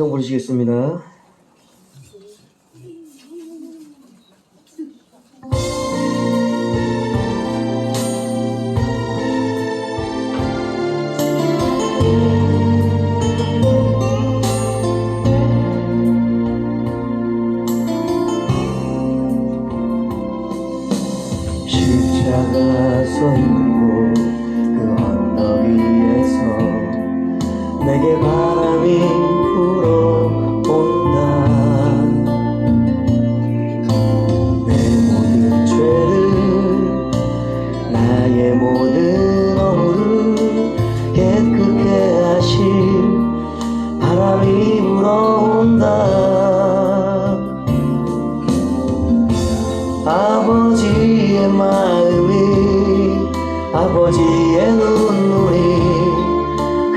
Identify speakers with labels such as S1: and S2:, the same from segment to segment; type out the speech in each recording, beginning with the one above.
S1: 찬송 부르시겠습니다. 십자가 서 있는 곳 그 언덕 위에서 내게 바람이 불어온다. 내 모든 죄를 나의 모든 허물을 깨끗게 하실 바람이 불어온다. 아버지의 마음이 아버지의 눈물이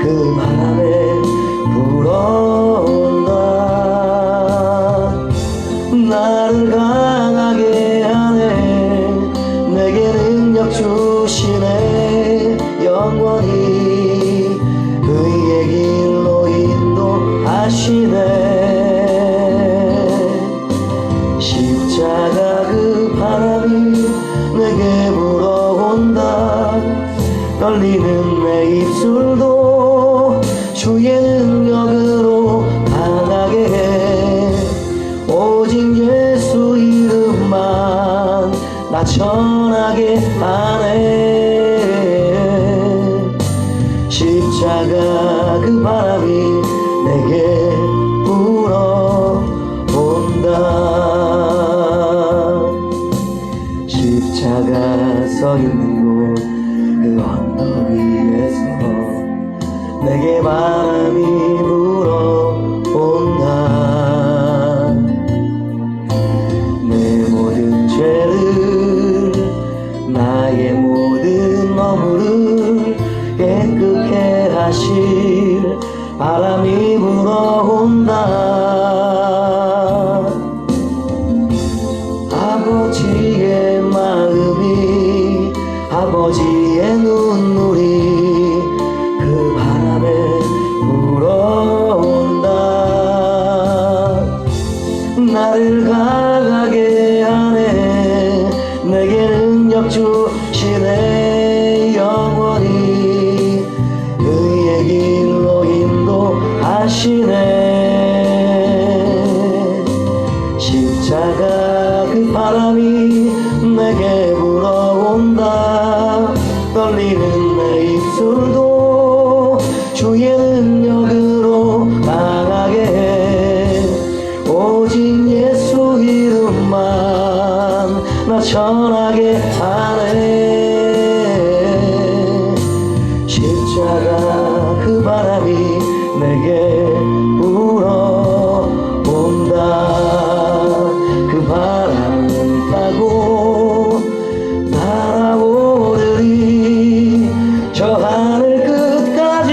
S1: 그 바람에 불어온다. 나를 강하게 하네. 내게 능력 주시네. 영원히 의의 길로 인도하시네. 십자가 그 바람이 내게 불어온다. 떨리는 내 입술도 주의 능력으로 강하게 해. 오직 예수 이름만 나 전하게 하네. 십자가 그 바람이 내게 불어온다. 십자가 서 있는 곳 그 언덕 위에서 내게 바람이 불어온다. 내 모든 죄를 나의 모든 허물을 깨끗게 하실 바람이 불어온다. 아버지의 마음이 아버지의 눈물이 그 바람에 불어온다. 나를 강하게 하네. 내게 능력 주시네. 영원히 의의 길로 인도하시네. 십자가 그 바람이 내게 불어온다. 떨리는 내 입술도 주의 능력으로 강하게 해. 오직 예수 이름만 나 전하게 하네. 십자가 그 바람이 내게 불어온다. 그 바람을 타고 날아오르리 저 하늘 끝까지.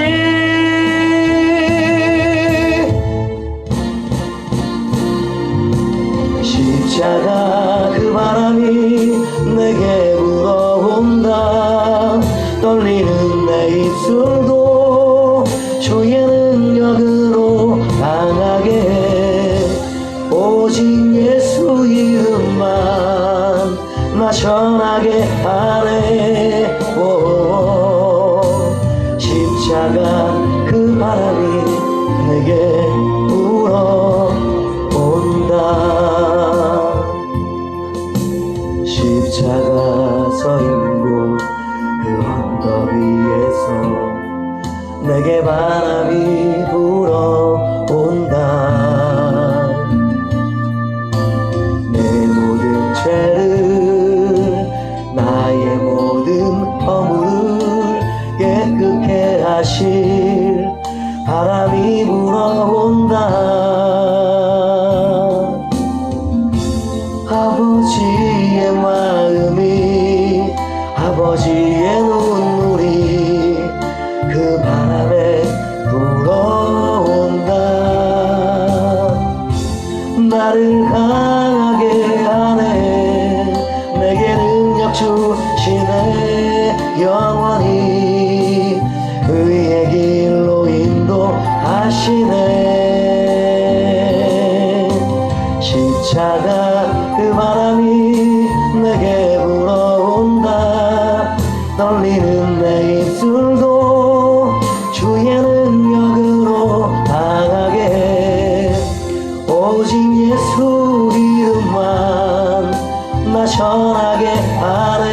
S1: 십자가 그 바람이 내게 불어온다. 떨리는 내 입술도 주의 능력으로 강하게 해. 오직 예수 이름만 나 전하게 하네. 십자가 그 바람이 내게 불어온다. 십자가 서 있는 곳 그 언덕 위에서 내게 바람이 불어온다. 내 모든 죄를 나의 모든 허물을 깨끗게 하실 바람이 불어온다. 아버지의 마음이 아버지의 눈물이 그 바람에 불어온다. 나를 강하게 하네. 내게 능력 주시네. 영원히 의의 길로 인도하시네. 십자가 그 바람이 내게 불어온다. 떨리는 내 입술도 주의 능력으로 강하게 오직 예수 이름만 나 전하게 하네.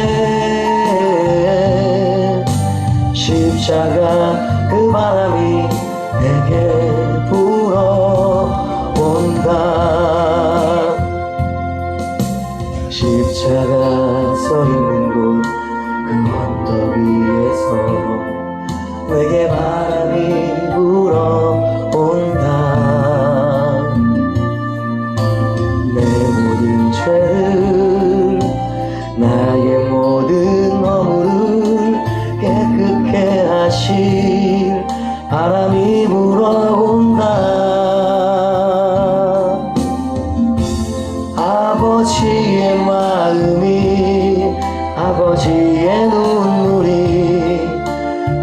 S1: 십자가 그 바람이 내게 불어온다. 십자가 서 있는 곳 그 언덕 위에서 내게 바람이 불어온다. 내 모든 죄를 나의 모든 허물을 깨끗게 하실 바람이 불어온다. 아버지의 마음이 아버지의 눈물이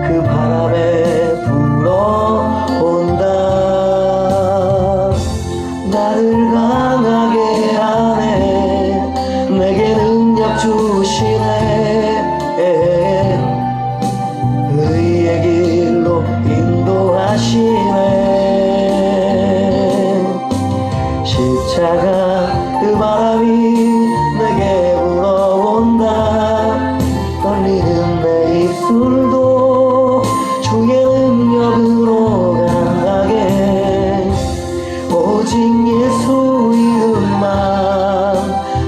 S1: 그 바람에 불어온다. 나를 강하게 하네. 내게 능력 주시네. 의의 길로 인도하시네. 십자가 그 바람이 내게 불어온다. 떨리는 내 입술도 주의 능력으로 강하게 오직 예수 이름만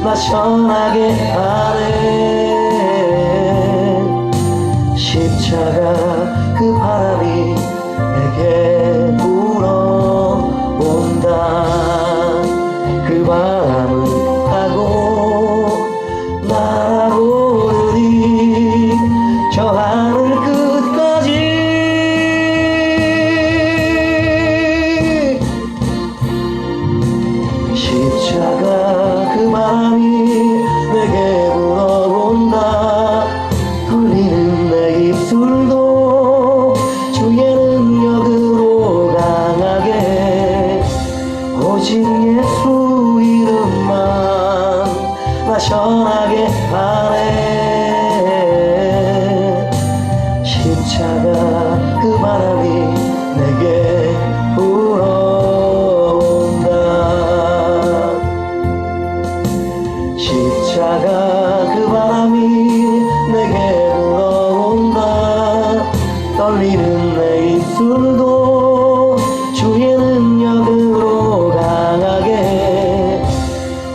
S1: 나 전하게 하네. 십자가 그 바람이 내게 불어온다. 그 바람을 타고 날아오르니 저 하늘 끝까지. 십자가 그 바람이 내게 불어온다. 떨리는 내 입술도 주의 능력으로 강하게 오직 예수 이름만 나 전하게 하네. 십자가 그 바람이 내게 불어온다. 십자가 그 바람이 내게 불어온다. 떨리는 내 입술도 주의 능력으로 강하게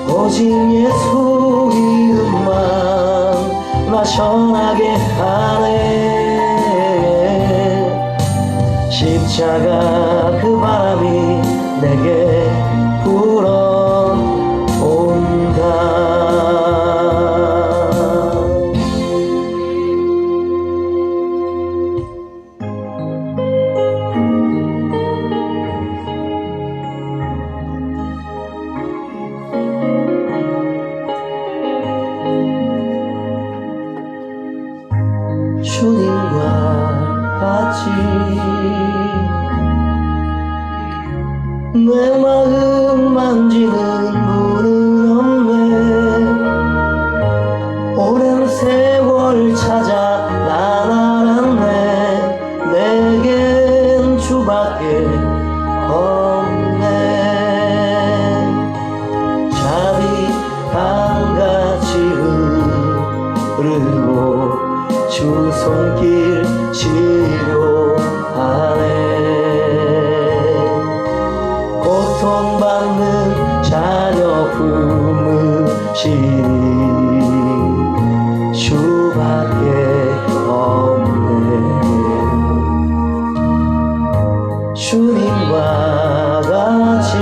S1: 오직 예수 이름만 나 전하게 하네. 십자가 그 바람이 내게 불어온다. 주님과 같이 내 마음 만지는 분은 없네. 오랜 세월 찾아 난 알았네. 내겐 주밖에 없네. 자비 강같이 흐르고 주 손길 치료하네. 고통받는 자녀 품으시니 주밖에 없네. 주님과 같이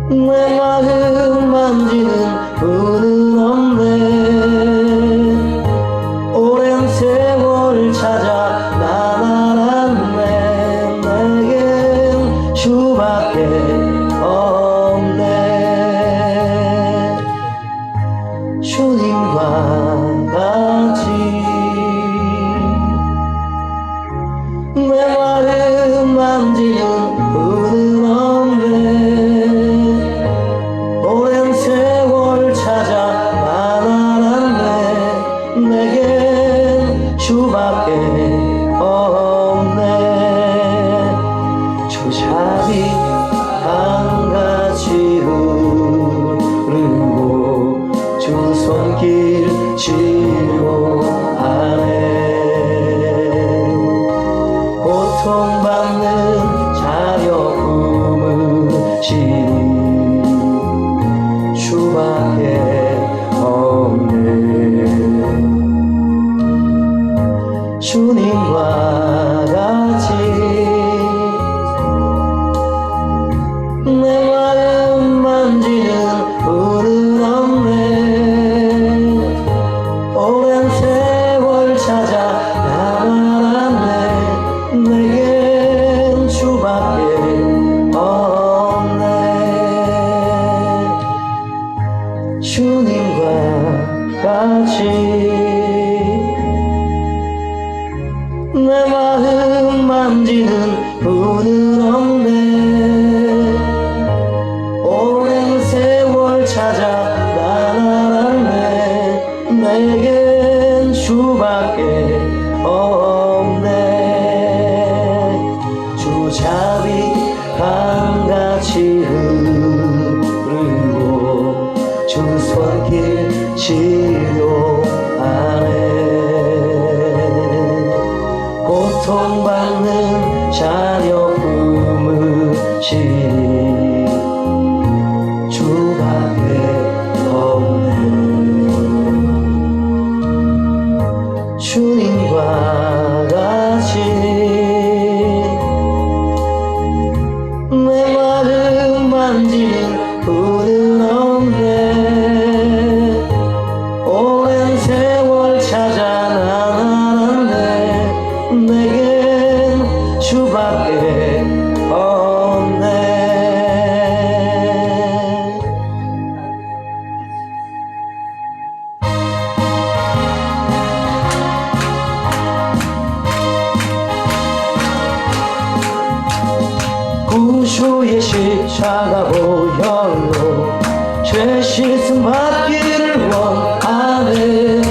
S1: 내 마음 만지는 분은 없네. 오랜 세월 찾아 난 알았네. 내겐 주밖에 없네. 주잡이 강같이 흐르고 주 손길 치료하네. 고통받는 자녀 품으시니 주밖에 없네. 주님과 같이 내 마음 만지는 분은 없네. 오랜 세월 찾아 나만았네. 내겐 주밖에 없네. 주님과 같이 내 마음 만지는 분은 없네. 오랜 세월 찾아 나날았네. 내겐 주밖에 없네. 주잡이 강같이 흐르고 주 손길 치료하네. 고통받는 자녀 품으시니 주밖에 없네. 주님과 같이 내 마음 만지는 분은 없네. 오랜 세월 찾아 나날았네. 내겐 주밖에 없네. 구주의 십자가 보혈로 죄 씻음 받기를 원하네.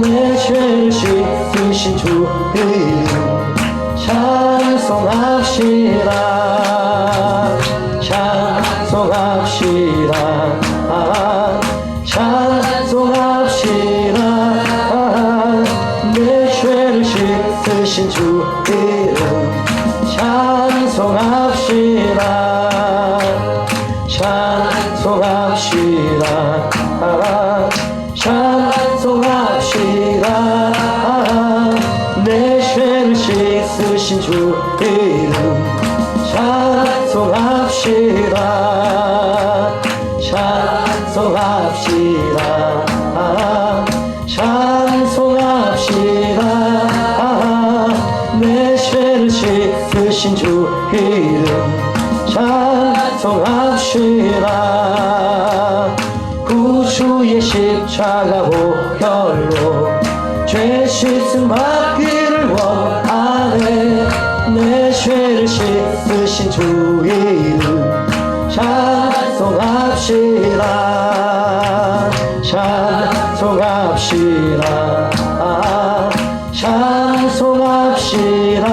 S1: 내 죄를 씻으신 주 이름 찬송합시다. 찬송합시다. 찬송합시다. 내 죄를 씻으신 주 이름 찬송합시다. 찬송합시다. 찬송합시다. 내 죄를 씻으신 주 이름 찬송합시다. 찬송합시다. 찬송합시다. 내 죄를 씻으신 주 이름 찬송합시다. 구주의 십자가 보혈로 죄 씻음 받기를 원하네. 내 죄를 씻으신 주 이름 찬송합시다. 찬송합시다. 찬송합시다.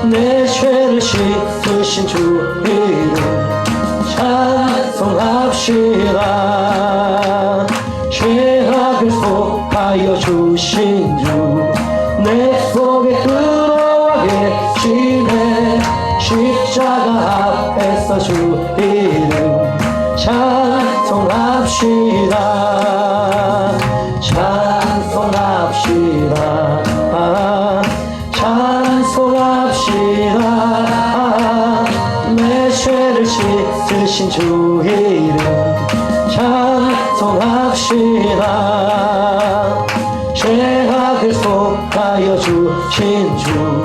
S1: 내 죄를 씻으신 주 이름 찬송합시다. 죄악을 속하여 주신 주 내 속에 들어와 계시네. 십자가 앞에서 주 이름 찬송합시다. 찬송합시다. 찬송합시다. 내 죄를 씻으신 주 이름 찬송합시다. 죄악을 속하여 주신 주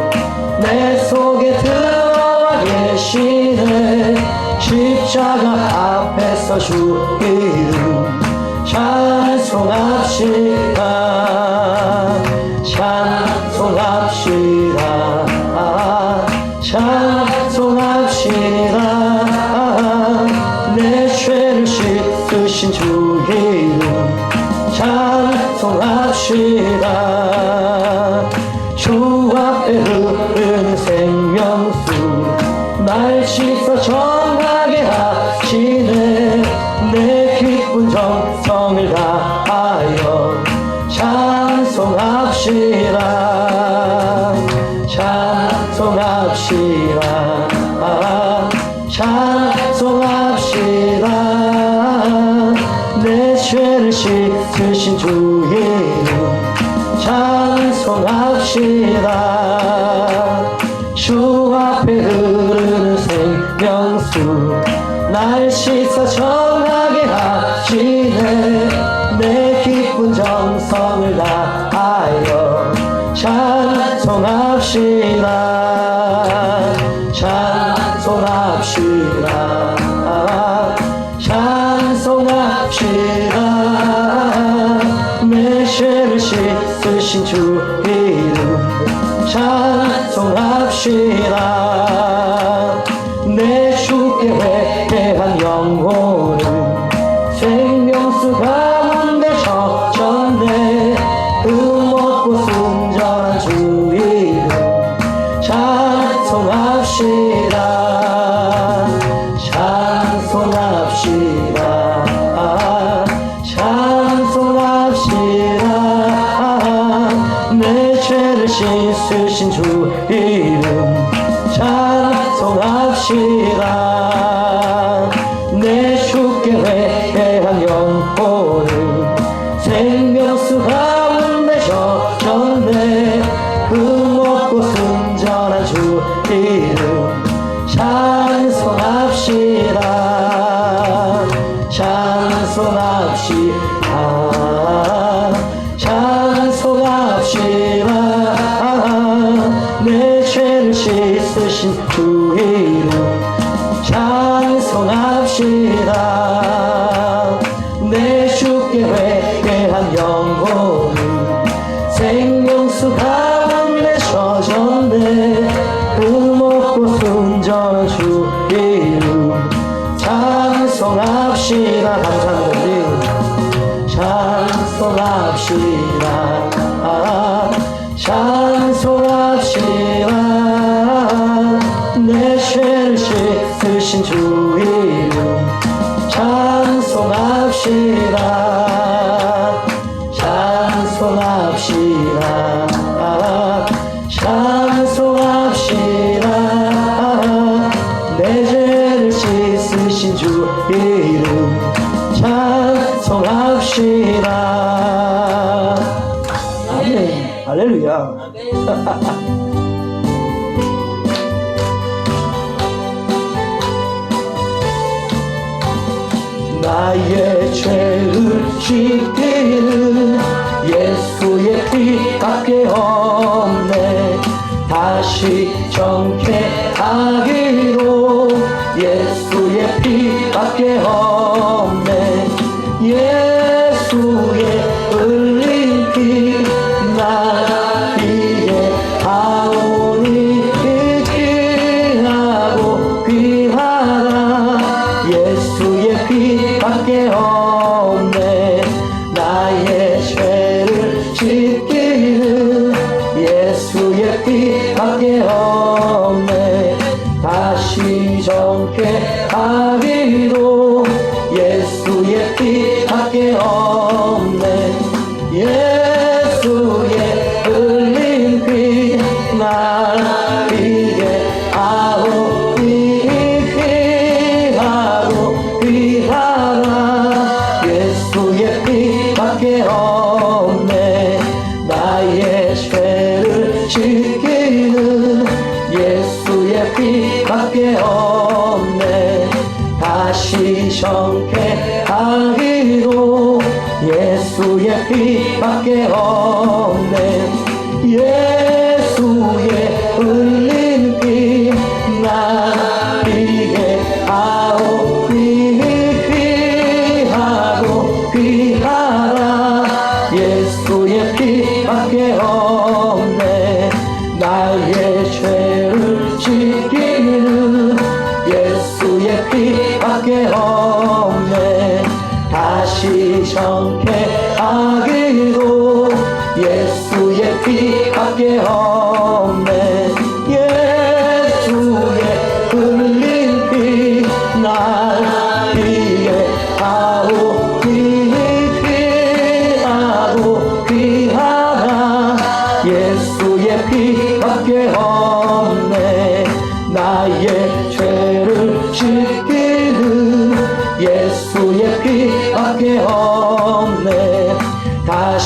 S1: 내 속에 들어와 계시네. 십자가 앞에서 주 이름 찬송합시다. 찬송합시다. 찬송합시다. 내 죄를 씻으신 주 이름 찬송합시다. 주 앞에 흐르는 생명수 씻어 정하게 하시네. 내 기쁜 정성을 다하여 찬송합시다. 찬송합시다. 찬송합시다. 내 죄를 씻으신 주 이름 찬송합시다. 주 앞에 흐르는 생명수 날 씻어 정하게 하시네. 내 기쁜 정성을 다하여 찬송합시다. 찬송합시다. 찬송합시다. 내 죄를 씻으신 주 이름 찬송합시다. 내 주께 회개한 영혼은 생명수 가운데 젖었네. 흠없고 순전한 주 이름 찬송합시다. 찬송합시다. 찬송합시다. 내 죄를 씻으신 주 이름 찬송합시다. 내 주께 회개한 영혼은 생명수 가운데 젖었네. 흠없고 순전한 주 이름 찬송합시다. 찬송합시다. 찬송합시다. 내 죄를 씻으신 주 이름 찬송합시다. 내 주께 회개한 영혼은 생명수 가운데 젖었네. 흠없고 순전한 주 이름 찬송합시다. 감사합니다. 찬송합시다. 찬송합시다. 내 죄를 씻으신 주 이름 찬송합시다. 찬송합시다. 찬송합시다. 내 죄를 씻으신 주 이름 찬송합시다. 아멘. 할렐루야. 나의 죄를 씻기는 예수의 피밖에 없네. 다시 정케하기로 예수의 피밖에 없네. 예수의 흘린 피 나 위에 하오니 귀하고 귀하라. 예수의 피밖에 없네. 나의 죄를 씻기는 예수의 피밖에 없네. 다시 정케하기로 예수의 피밖에 없네. 예수의 흘린 피 날 위에 아오니 귀하고 귀하라. 예수의 피밖에 없네. 나의 죄를 씻기는 예수의 피밖에 없네. 다시 정케하기로 예수의 피밖에 없네. 예수의 흘린 피 나 위에 아오니 귀하고 귀하라. 예수의 피밖에 없네. 나의 죄를 씻기는 예수의 피밖에 없네. 다시 정케하기로 예수의 피밖에 없네. 예수의 흘린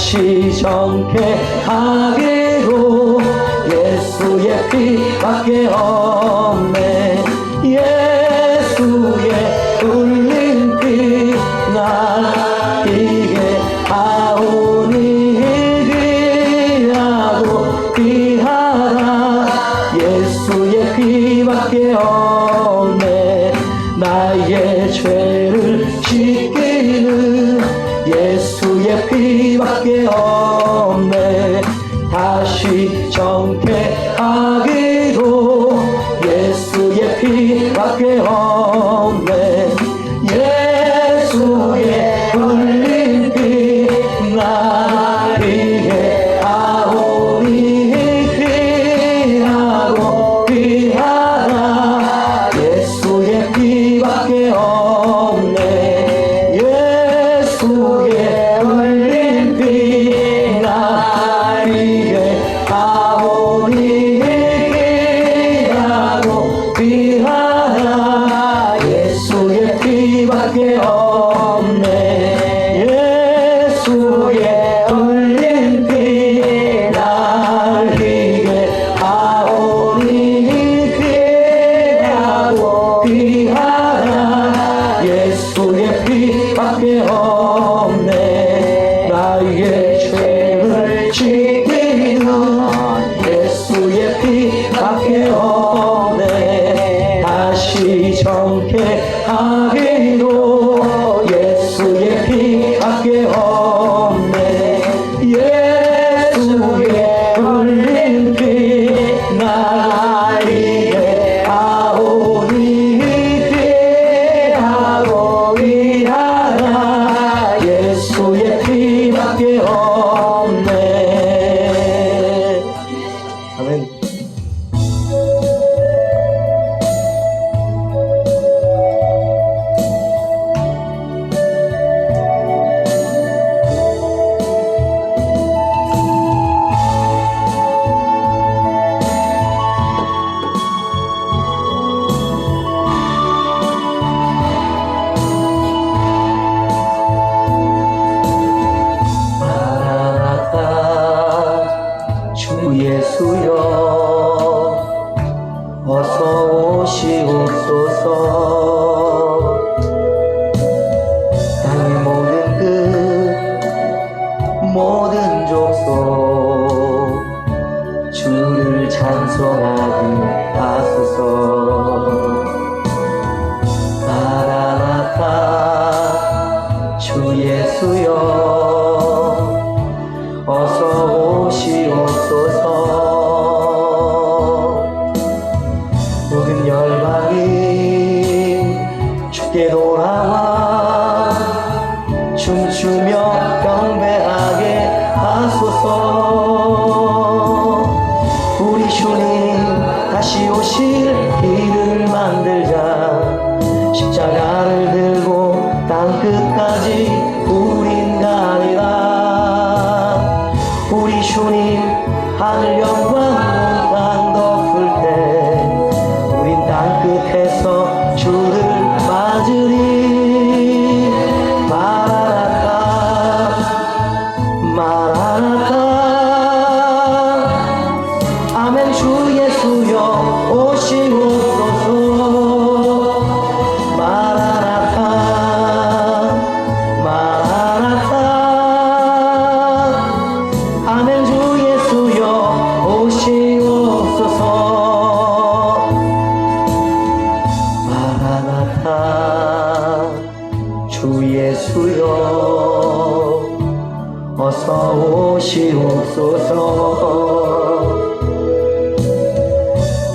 S1: 다시 정케하기로 예수의 피밖에 없네. 예수의 흘린 피 나에게 하오니 귀하고 귀하라. 예수의 피밖에 없네. 나의 죄를 씻기는 예수의 피밖에 없네. 다시 정케하기로 예수의 피밖에 없네. 예수의 흘린 피 나에게 하오니 귀하고 귀하라. 예수의 피밖에 없네. 예수의 흘린 피 나에게 하오니 귀하고 귀하라. 예수의 피밖에 없네. 예수의 흘린 피 나에게 하오니 귀하고 귀하라. 예수의 피밖에 없네. 나의 죄를 지키는 예수의 피밖에 없네. 다시 정케하기로 예수의 피밖에 없네. 예수의 흘린 피 나에게 하오니 귀하고 귀하라. 예수의 피밖에 없네. 아멘. 마라나타 주 예수여 어서 오시옵소서. 땅의 모든 끝 모든 족속 주를 찬송하게 하소서. 마라나타 주 예수여 어서 오시옵소서. 모든 열방이 주께 돌아와 춤추며 경배하게 하소서. 우리 주님 다시 오실 길을 만들자. 십자가를 들고 땅 끝까지 우린 가리라. 우리 주님 하늘 영광 땅 덮을 때 우린 땅 끝에서 주를 맞으리. 마라나타 마라나타 아멘. 주 예수여 오시옵소서. 마라나타 마라나타 아멘. 주 예수여 오시옵소서. 마라나타 주 예수여 어서 오시옵소서.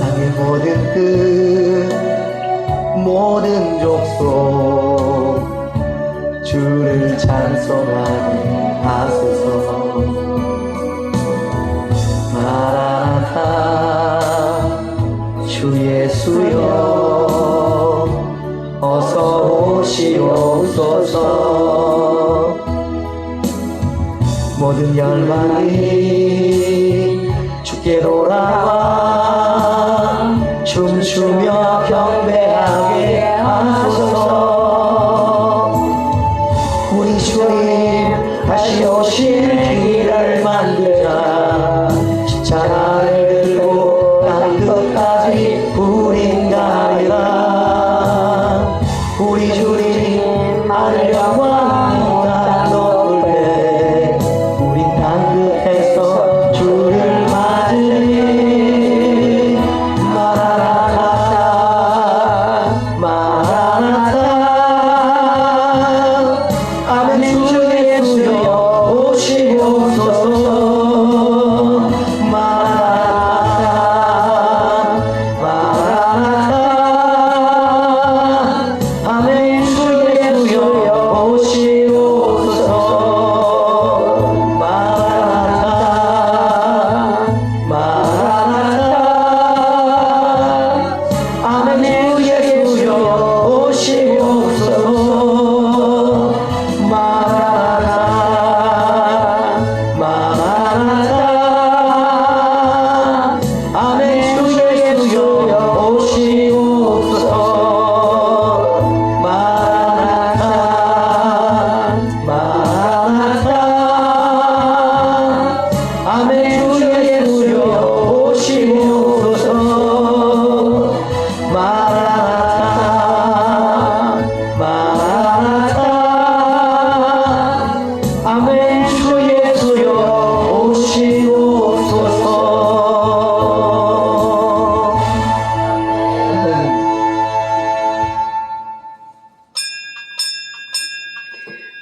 S1: 땅의 모든 끝 모든 족속 주를 찬송하게 하소서. 마라나타 주 예수여 어서 오시옵소서. 모든 열방이 주께 돌아와 춤추며 경배하게 하소서. 우리 주님 다시 오실 길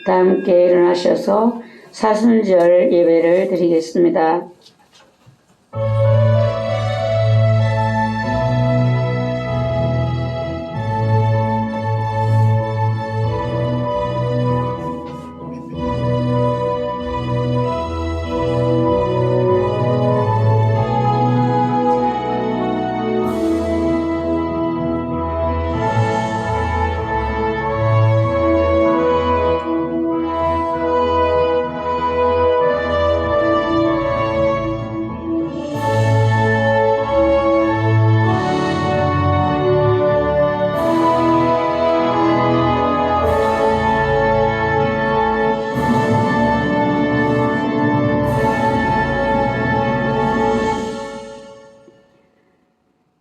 S2: 다 함께 일어나셔서 사순절 예배를 드리겠습니다.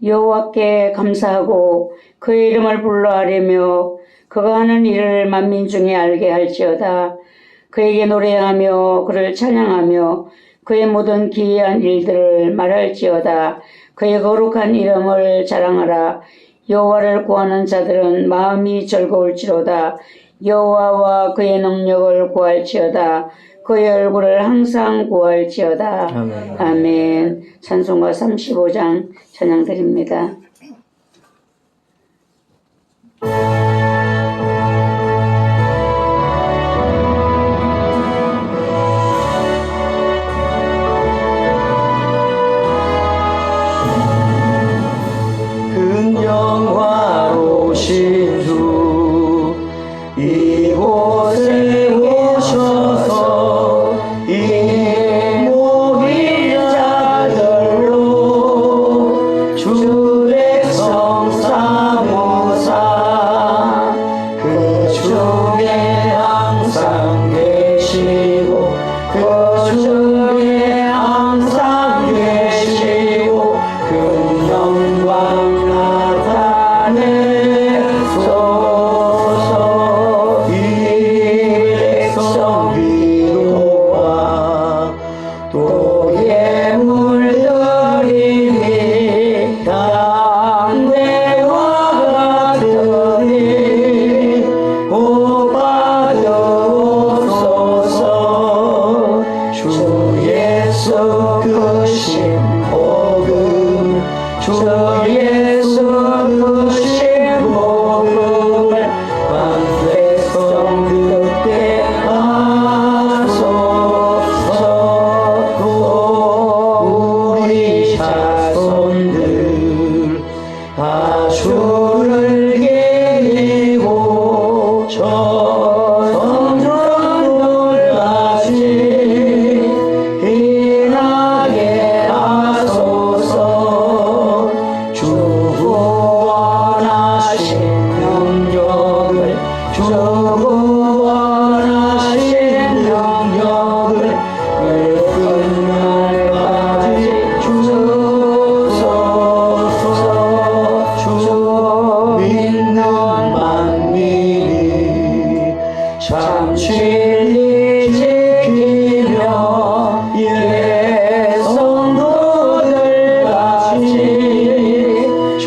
S2: 여호와께 감사하고 그의 이름을 불러하려며 그가 하는 일을 만민 중에 알게 할지어다. 그에게 노래하며 그를 찬양하며 그의 모든 기이한 일들을 말할지어다. 그의 거룩한 이름을 자랑하라. 여호와를 구하는 자들은 마음이 즐거울지로다. 여호와와 그의 능력을 구할지어다. 그의 얼굴을 항상 구할지어다.
S1: 아멘.
S2: 아멘. 찬송가 35장 찬양 드립니다.
S1: 근영화로우신 주 이곳에 오셔서 이 모인 자들로 주 백성 사모사 그 중에 항상 계시고 그 중에 항상 계시고 그 영광 나타내소서. 이 백성 위로와 또 예물드림이 당대와 같으니 복 받으소서. 주 예수 그 신복음 주 예수 그 신복음을 만백성 듣게 하소서. 우리 자손들 다 주를 기리고 성전돌같이 빛나게 하소서. 주 구원하신 능력을 주 구원하신 능력을 끝날까지 주소서. 주 믿는 만민이 참 진리 지키며 예성도들 같이 주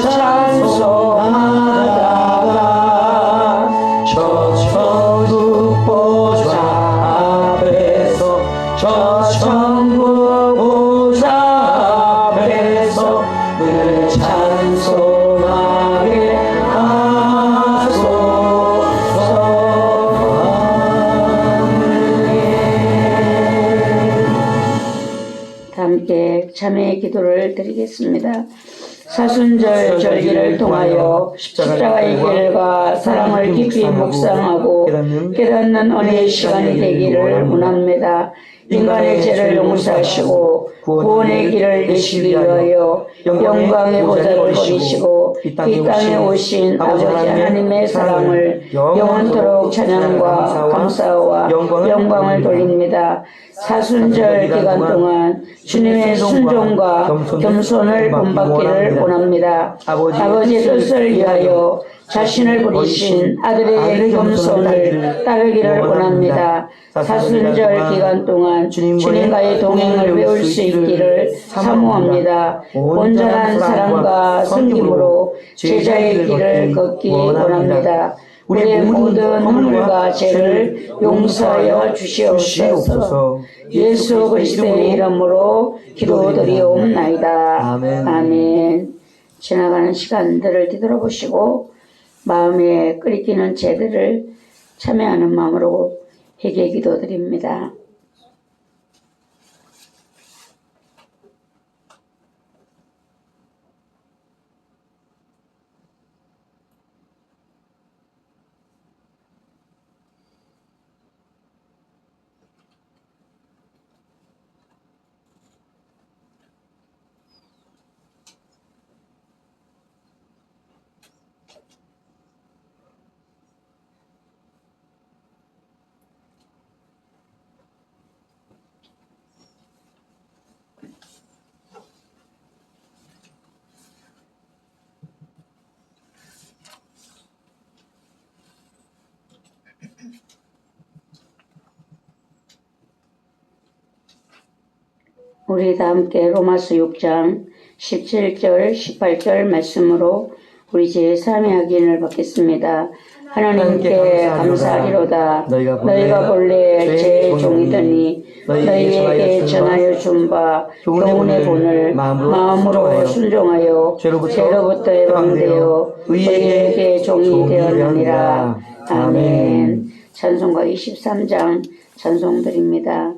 S1: 찬송하다가 저 천국 보좌 앞에서 저 천국 보좌 앞에서 늘 찬송하게 하소서.
S2: 다 함께 참회의 기도를 드리겠습니다. 사순절 절기를 통하여 십자가의 길과 사랑을 깊이 묵상하고 깨닫는 은혜의 시간이 되기를 원합니다. 인간의 죄를 용서하시고 구원의 길을 내시기 위하여 영광의 보좌를 버리시고 이 땅에 오신 아버지 하나님의 사랑을 영원토록 찬양과 감사와 영광을 돌립니다. 사순절 기간 동안 주님의 순종과 겸손을 본받기를 원합니다. 아버지의 뜻을 위하여 자신을 부리신 아들의 겸손을 따르기를 원합니다. 사순절 기간 동안 주님과의 동행을 배울 수 있기를 사모합니다. 온전한 사랑과 섬김으로 제자의 길을 걷기 원합니다. 우리의 모든 허물과 죄를 용서하여 주시옵소서. 예수 그리스도의 이름으로 기도드리옵나이다.
S1: 아멘.
S2: 아멘. 지나가는 시간들을 뒤돌아보시고 마음에 끓이기는 죄들을 참여하는 마음으로 회개 기도드립니다. 우리 다 함께 로마서 6장 17절 18절 말씀으로 우리 제3의 확인을 받겠습니다. 하나님께 감사하리로다. 너희가 본래 제 종이더니 너희에게 전하여 준 바 교훈의 본을 마음으로 순종하여 죄로부터 해방되어 의에게 종이 되었느니라. 아멘. 찬송가 23장 찬송드립니다.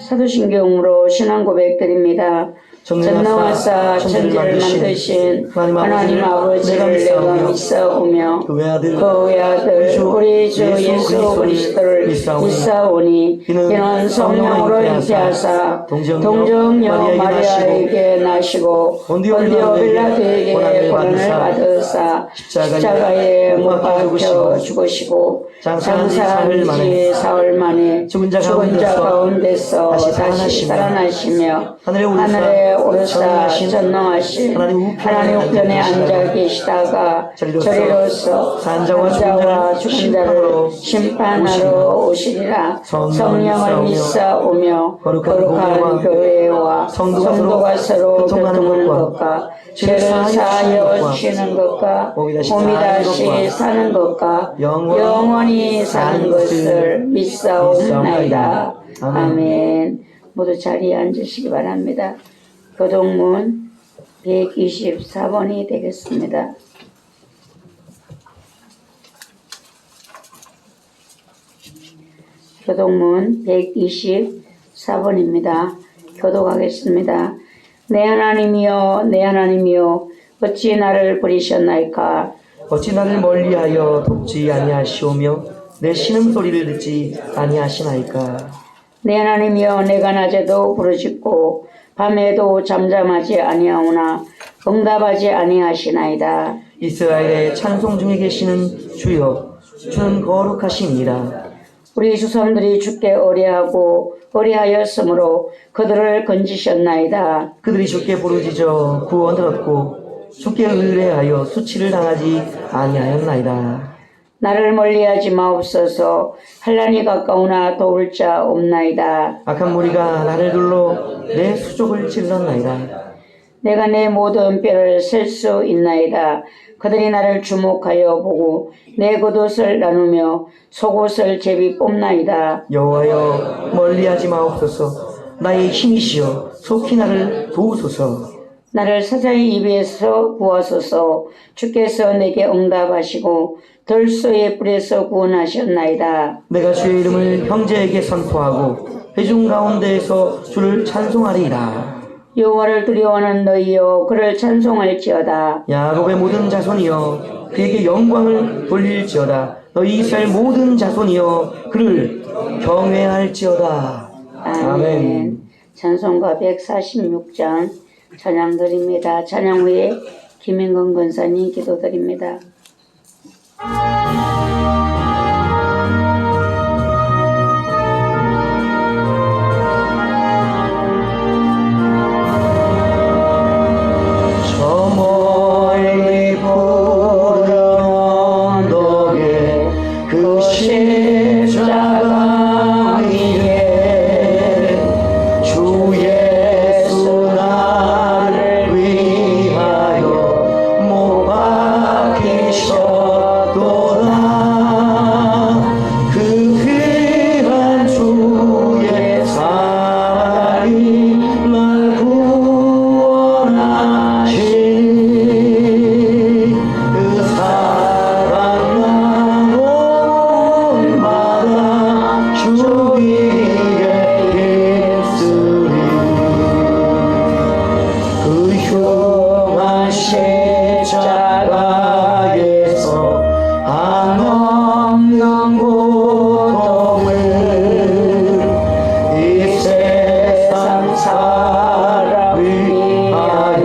S2: 사도신경으로 신앙 고백드립니다. 전능하사 천지를 만드신 하나님 아버지를 내가 믿사오며 그 외아들 우리 주 예수 그리스도를 믿사오니 이는 성령으로 잉태하사 동정녀 마리아에게 나시고 본디오 빌라도에게 고난을 받으사 십자가에 못 박혀 죽으시고 장사한 지 사흘 만에 죽은 자 가운데서 다시 살아나시며 하늘에 오르사 전능하신 하나님 우편에 앉아 계시다가 저리로서 산자와 죽은 자를 심판하러 오시리라. 성령을 믿사오며 거룩한 교회와 성도가 서로 교통하는 것과 죄를 사하여 주시는 것과 몸이 다시 사는 것과 영원히 사는 것을 믿사옵나이다. 아멘. 모두 자리에 앉으시기 바랍니다. 교동문 124번이 되겠습니다. 교동문 124번입니다. 교독하겠습니다. 내 하나님이여 내 하나님이여 어찌 나를 버리셨나이까.
S1: 어찌 나를 멀리하여 돕지 아니하시오며 내 신음소리를 듣지 아니하시나이까.
S2: 내 하나님이여 내가 낮에도 부르짖고 밤에도 잠잠하지 아니하오나 응답하지 아니하시나이다.
S1: 이스라엘의 찬송 중에 계시는 주여 주는 거룩하시니라.
S2: 우리 조상들이 주께 의뢰하였으므로 그들을 건지셨나이다.
S1: 그들이 주께 부르짖어 구원을 얻고 주께 의뢰하여 수치를 당하지 아니하였나이다.
S2: 나를 멀리하지 마옵소서. 환난이 가까우나 도울 자 없나이다.
S1: 악한 무리가 나를 둘러 내 수족을 찔렀나이다.
S2: 내가 내 모든 뼈를 셀 수 있나이다. 그들이 나를 주목하여 보고 내 겉옷을 나누며 속옷을 제비 뽑나이다.
S1: 여호와여 멀리하지 마옵소서. 나의 힘이시여 속히 나를 도우소서.
S2: 나를 사자의 입에서 구하소서. 주께서 내게 응답하시고 들소의 뿔에서 구원하셨나이다.
S1: 내가 주의 이름을 형제에게 선포하고 회중 가운데에서 주를 찬송하리이다.
S2: 여호와를 두려워하는 너희여 그를 찬송할지어다.
S1: 야곱의 모든 자손이여 그에게 영광을 돌릴지어다. 너희 이스라엘 모든 자손이여 그를 경외할지어다. 아멘.
S2: 찬송가 146장 찬양 드립니다. 찬양 후에 김인건 권사님 기도드립니다.
S1: 저 멀리 푸른 언덕에 그 십자가 위에 주 예수 나를 위하여 못 박히셨도다. 그 귀한 주의 사랑이 날 구원하시니 그 사랑 나온마다 주 위에 힘쓰리. 그 흉한 십자가에서 한없는 고통을 이 세상 사람 위하여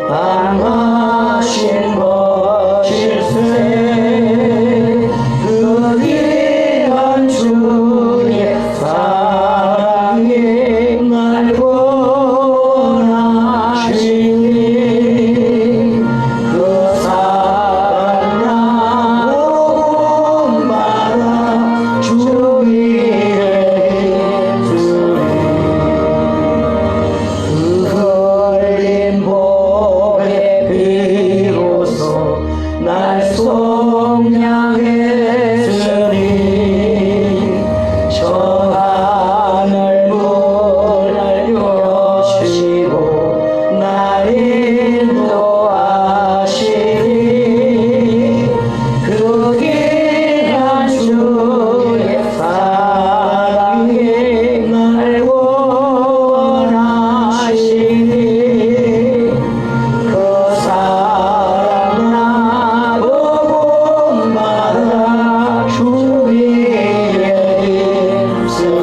S1: 당하신 것일세. 그 귀한 주의 사랑이 날 구원하시니 그 사랑 나온마다 주 위에 힘쓰리. 그 흘린 보배 비로소 날 속량했으니 저 하늘 문을 여시고 날 인도하시니 그 귀한 주의 사랑이 날 구원하시니 그 사랑 나온마다 주 위에 힘쓰리.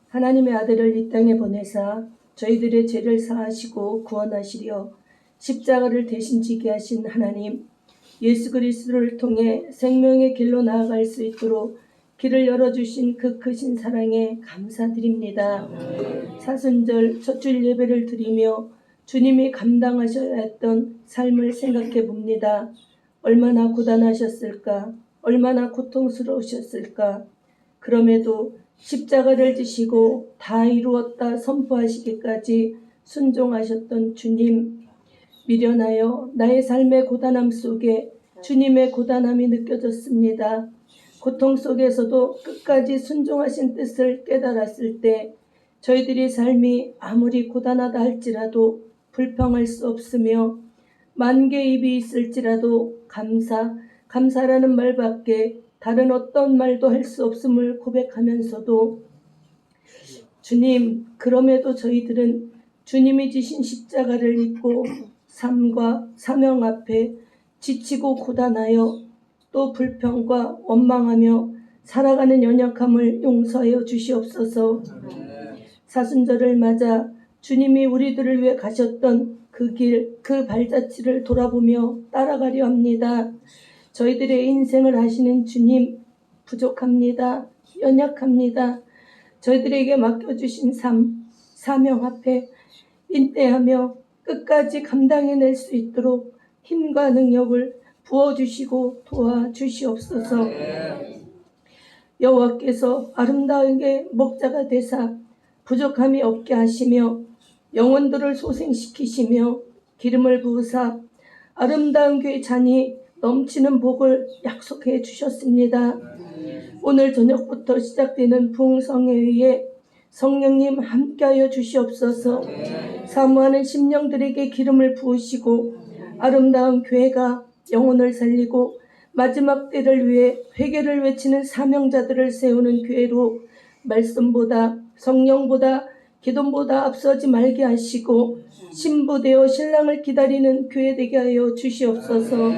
S3: 하나님의 아들을 이 땅에 보내사 저희들의 죄를 사하시고 구원하시려 십자가를 대신 지게 하신 하나님, 예수 그리스도를 통해 생명의 길로 나아갈 수 있도록 길을 열어주신 그 크신 사랑에 감사드립니다. 사순절 첫주일 예배를 드리며 주님이 감당하셔야 했던 삶을 생각해 봅니다. 얼마나 고단하셨을까? 얼마나 고통스러우셨을까? 그럼에도 십자가를 지시고 다 이루었다 선포하시기까지 순종하셨던 주님, 미련하여 나의 삶의 고단함 속에 주님의 고단함이 느껴졌습니다. 고통 속에서도 끝까지 순종하신 뜻을 깨달았을 때 저희들의 삶이 아무리 고단하다 할지라도 불평할 수 없으며 만 개의 입이 있을지라도 감사라는 말밖에 다른 어떤 말도 할 수 없음을 고백하면서도 주님, 그럼에도 저희들은 주님이 지신 십자가를 입고 삶과 사명 앞에 지치고 고단하여 또 불평과 원망하며 살아가는 연약함을 용서하여 주시옵소서. 사순절을 맞아 주님이 우리들을 위해 가셨던 그 길, 그 발자취를 돌아보며 따라가려 합니다. 저희들의 인생을 하시는 주님, 부족합니다. 연약합니다. 저희들에게 맡겨주신 삶, 사명 앞에 인내하며 끝까지 감당해낼 수 있도록 힘과 능력을 부어주시고 도와주시옵소서. 여호와께서 아름다운게 목자가 되사 부족함이 없게 하시며 영혼들을 소생시키시며 기름을 부으사 아름다운 교회 잔이 넘치는 복을 약속해 주셨습니다. 오늘 저녁부터 시작되는 부흥성에 의해 성령님 함께하여 주시옵소서. 사모하는 심령들에게 기름을 부으시고 아름다운 교회가 영혼을 살리고 마지막 때를 위해 회개를 외치는 사명자들을 세우는 교회로 말씀보다 성령보다 기도보다 앞서지 말게 하시고 신부되어 신랑을 기다리는 교회 되게 하여 주시옵소서.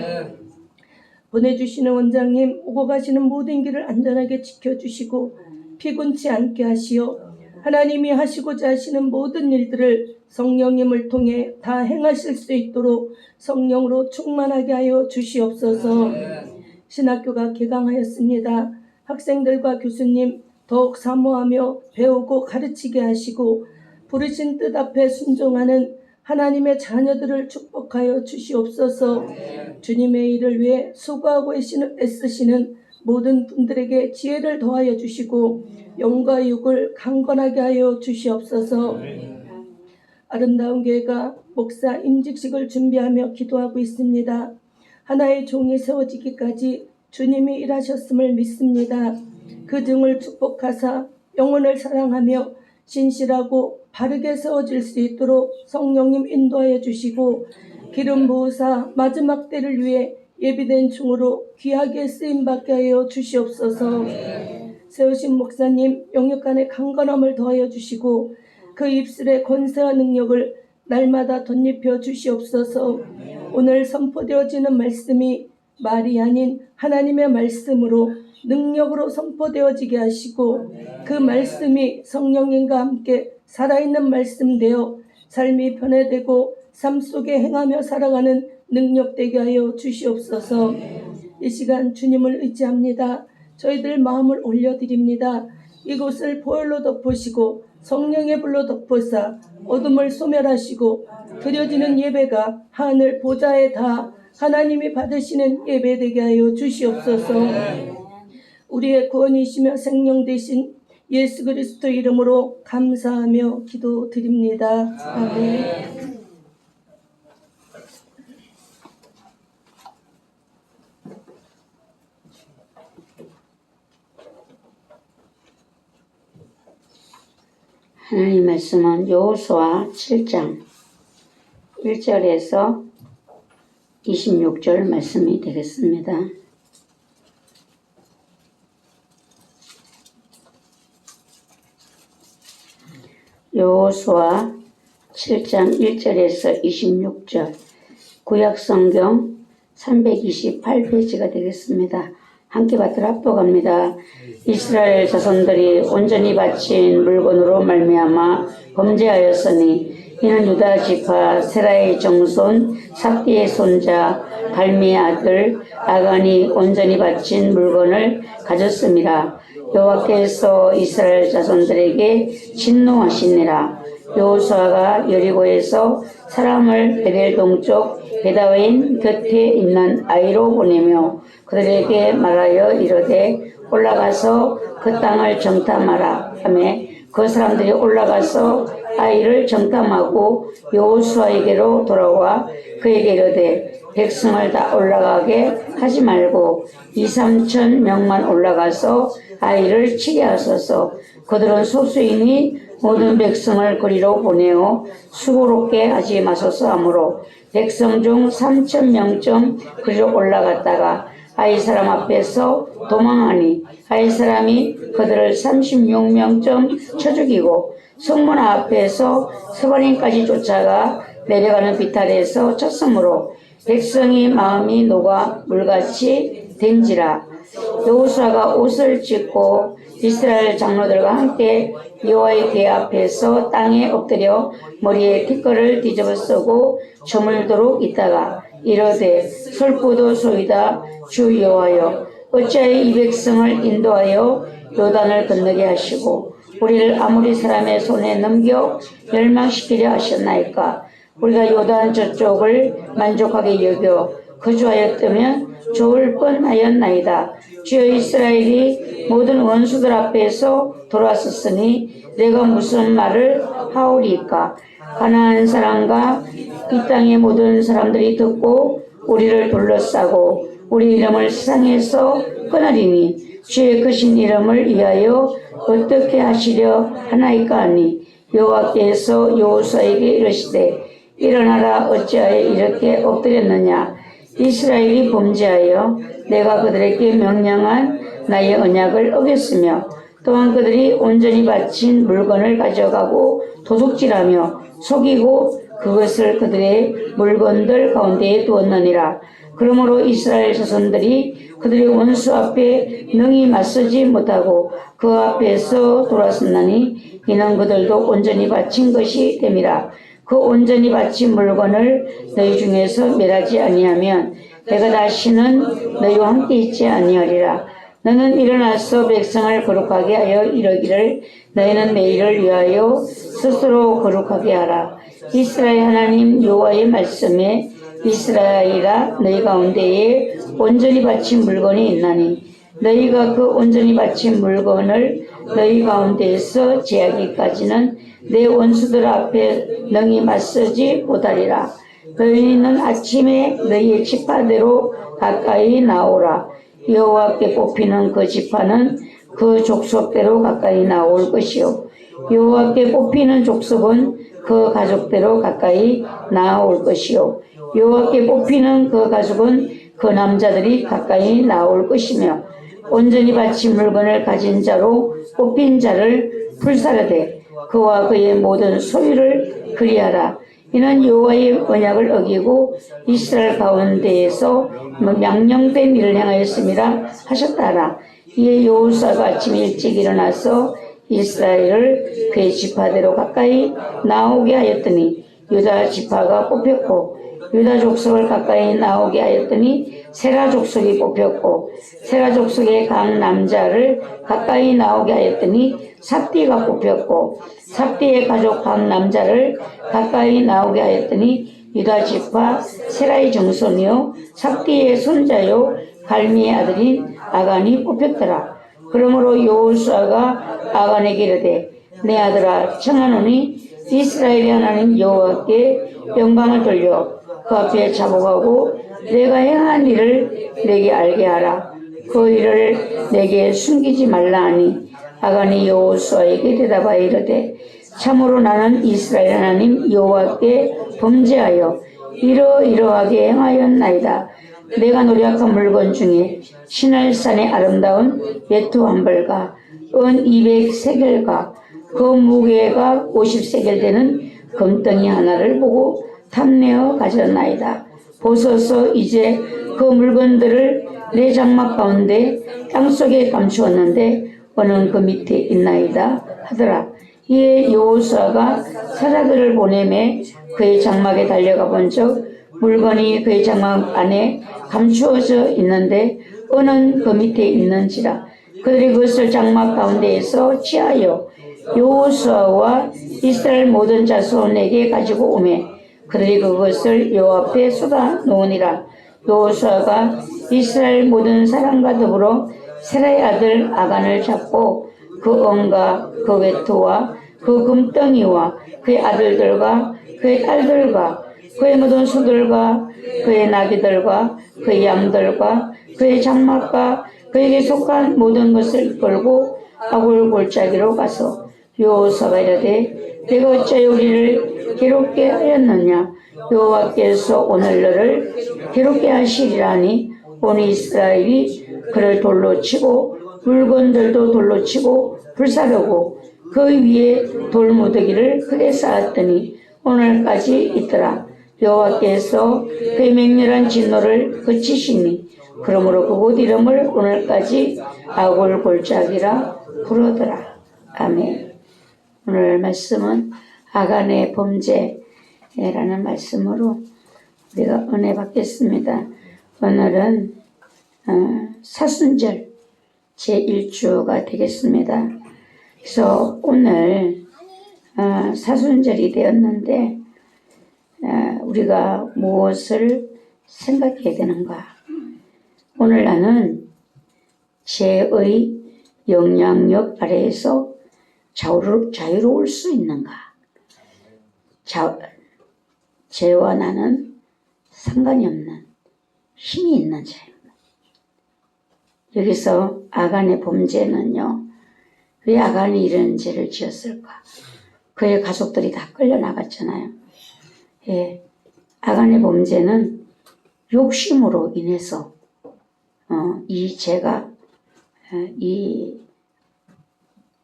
S3: 보내주시는 원장님 오고 가시는 모든 길을 안전하게 지켜주시고 피곤치 않게 하시어 하나님이 하시고자 하시는 모든 일들을 성령님을 통해 다 행하실 수 있도록 성령으로 충만하게 하여 주시옵소서. 신학교가 개강하였습니다. 학생들과 교수님 더욱 사모하며 배우고 가르치게 하시고 부르신 뜻 앞에 순종하는 하나님의 자녀들을 축복하여 주시옵소서. 주님의 일을 위해 수고하고 애쓰시는 모든 분들에게 지혜를 더하여 주시고 영과 육을 강건하게 하여 주시옵소서. 아름다운 교회가 목사 임직식을 준비하며 기도하고 있습니다. 하나의 종이 세워지기까지 주님이 일하셨음을 믿습니다. 그 등을 축복하사 영혼을 사랑하며 신실하고 바르게 세워질 수 있도록 성령님 인도하여 주시고 기름 부으사 마지막 때를 위해 예비된 종으로 귀하게 쓰임받게 하여 주시옵소서. 세우신 목사님 영육간의 강건함을 더하여 주시고 그 입술의 권세와 능력을 날마다 덧입혀 주시옵소서. 오늘 선포되어지는 말씀이 말이 아닌 하나님의 말씀으로 능력으로 선포되어지게 하시고 그 말씀이 성령님과 함께 살아있는 말씀 되어 삶이 변화되고 삶 속에 행하며 살아가는 능력 되게 하여 주시옵소서. 이 시간 주님을 의지합니다. 저희들 마음을 올려드립니다. 이곳을 보혈로 덮으시고 성령의 불로 덮으사 어둠을 소멸하시고 드려지는 예배가 하늘 보좌에 다 하나님이 받으시는 예배 되게 하여 주시옵소서. 우리의 구원이시며 생명 되신 예수 그리스도 이름으로 감사하며 기도드립니다. 아멘.
S2: 하나님 말씀은 여호수아 7장 1절에서 26절 말씀이 되겠습니다. 여호수아 7장 1절에서 26절 구약성경 328페이지가 되겠습니다. 함께 받들어 합독합니다. 이스라엘 자손들이 온전히 바친 물건으로 말미암아 범죄하였으니 이는 유다 지파 세라의 정손 삭디의 손자 갈미의 아들 아간이 온전히 바친 물건을 가졌음이라. 여호와께서 이스라엘 자손들에게 진노하시니라. 여호수아가 여리고에서 사람을 베델 동쪽 베다웬 곁에 있는 아이로 보내며 그들에게 말하여 이르되 올라가서 그 땅을 정탐하라 하며 그 사람들이 올라가서 아이를 정탐하고 여호수아에게로 돌아와 그에게 이르되 백성을 다 올라가게 하지 말고 2-3천 명만 올라가서 아이를 치게 하소서. 그들은 소수이니 모든 백성을 그리로 보내어 수고롭게 하지 마소서 하므로 백성 중 3,000명쯤 그리로 올라갔다가 아이 사람 앞에서 도망하니 아이 사람이 그들을 36명쯤 쳐 죽이고 성문 앞에서 서바림까지 쫓아가 내려가는 비탈에서 쳤으므로 백성이 마음이 녹아 물같이 된지라. 여호수아가 옷을 찢고 이스라엘 장로들과 함께 여호와의 궤 앞에서 땅에 엎드려 머리에 티끌을 뒤집어 쓰고 저물도록 있다가 이르되 슬프도소이다 주 여호와여 어찌하여 이 백성을 인도하여 요단을 건너게 하시고 우리를 아모리 사람의 손에 넘겨 멸망시키려 하셨나이까. 우리가 요단 저쪽을 만족하게 여겨 거주하였다면 좋을 뻔하였나이다. 주여 이스라엘이 모든 원수들 앞에서 돌아섰으니 내가 무슨 말을 하오리까. 가나안 사람과 이 땅의 모든 사람들이 듣고 우리를 둘러싸고 우리 이름을 세상에서 끊으리니 주의 크신 이름을 위하여 어떻게 하시려 하나이까 하니 여호와께서 여호수아에게 이르시되 일어나라 어찌하여 이렇게 엎드렸느냐. 이스라엘이 범죄하여 내가 그들에게 명령한 나의 언약을 어겼으며 또한 그들이 온전히 바친 물건을 가져가고 도둑질하며 속이고 그것을 그들의 물건들 가운데에 두었느니라. 그러므로 이스라엘 자손들이 그들의 원수 앞에 능히 맞서지 못하고 그 앞에서 돌아섰나니 이는 그들도 온전히 바친 것이 됨이라. 그 온전히 바친 물건을 너희 중에서 멸하지 아니하면 내가 다시는 너희와 함께 있지 아니하리라. 너는 일어나서 백성을 거룩하게 하여 이르기를 너희는 내일을 위하여 스스로 거룩하게 하라. 이스라엘 하나님 여호와의 말씀에 이스라엘아 너희 가운데에 온전히 바친 물건이 있나니 너희가 그 온전히 바친 물건을 너희 가운데에서 제하기까지는 내 원수들 앞에 능히 맞서지 못하리라. 너희는 아침에 너희의 지파대로 가까이 나오라. 여호와께 뽑히는 그 지파는 그 족속대로 가까이 나올 것이요 여호와께 뽑히는 족속은 그 가족대로 가까이 나올 것이요 여호와께 뽑히는 그 가족은 그 남자들이 가까이 나올 것이며 온전히 바친 물건을 가진 자로 뽑힌 자를 불사르되 그와 그의 모든 소유를 그리하라. 이는 여호와의 언약을 어기고 이스라엘 가운데에서 명령된 일을 행하였음이라 하셨다라. 이에 여호수아가 아침 일찍 일어나서 이스라엘을 그의 지파대로 가까이 나오게 하였더니 유다 지파가 뽑혔고 유다 족속을 가까이 나오게 하였더니 세라 족속이 뽑혔고 세라 족속의 각 남자를 가까이 나오게 하였더니 삽디가 뽑혔고 삽디의 가족 각 남자를 가까이 나오게 하였더니 유다 지파 세라의 정손이요 삽디의 손자요 갈미의 아들인 아간이 뽑혔더라. 그러므로 여호수아가 아간에게 이르되 내 아들아 청하노니 이스라엘의 하나님 여호와께 영광을 돌려 그 앞에 자복하고 내가 행한 일을 내게 알게 하라. 그 일을 내게 숨기지 말라 하니 아간이 여호수아에게 대답하여 이르되 참으로 나는 이스라엘 하나님 여호와께 범죄하여 이러이러하게 행하였나이다. 내가 노력한 물건 중에 시날산의 아름다운 외투 한 벌과 은 200세겔과 그 무게가 50세겔 되는 금덩이 하나를 보고 탐내어 가졌나이다. 보소서 이제 그 물건들을 내 장막 가운데 땅속에 감추었는데 어느 그 밑에 있나이다 하더라. 이에 여호수아가 사자들을 보내매 그의 장막에 달려가 본즉 물건이 그의 장막 안에 감추어져 있는데 어느 그 밑에 있는지라. 그들이 그것을 장막 가운데에서 취하여 여호수아와 이스라엘 모든 자손에게 가지고 오매 그들이 그것을 여호와 앞에 쏟아 놓으니라. 여호수아가 이스라엘 모든 사람과 더불어 세라의 아들 아간을 잡고 그 은과 그 외투와 그 금덩이와 그의 아들들과 그의 딸들과 그의 모든 소들과 그의 나귀들과 그의 양들과 그의 장막과 그에게 속한 모든 것을 이끌고 아굴 골짜기로 가서 여호수아가 이르되 내가 어찌하여 우리를 괴롭게 하였느냐. 여호와께서 오늘 너를 괴롭게 하시리라니 온 이스라엘이 그를 돌로 치고 물건들도 돌로 치고 불사르고 그 위에 돌무더기를 크게 쌓았더니 오늘까지 있더라. 여호와께서 그의 맹렬한 진노를 그치시니 그러므로 그곳 이름을 오늘까지 아골 골짜기라 부르더라. 아멘. 오늘 말씀은 아간의 범죄라는 말씀으로 우리가 은혜 받겠습니다. 오늘은 사순절 제1주가 되겠습니다. 그래서 오늘 사순절이 되었는데 우리가 무엇을 생각해야 되는가? 오늘 나는 죄의 영향력 아래에서 자유로울 수 있는가? 죄와 나는 상관이 없는 힘이 있는 자입니다. 여기서 아간의 범죄는요, 왜 아간이 이런 죄를 지었을까? 그의 가족들이 다 끌려나갔잖아요. 예, 아간의 범죄는 욕심으로 인해서 이 죄가 이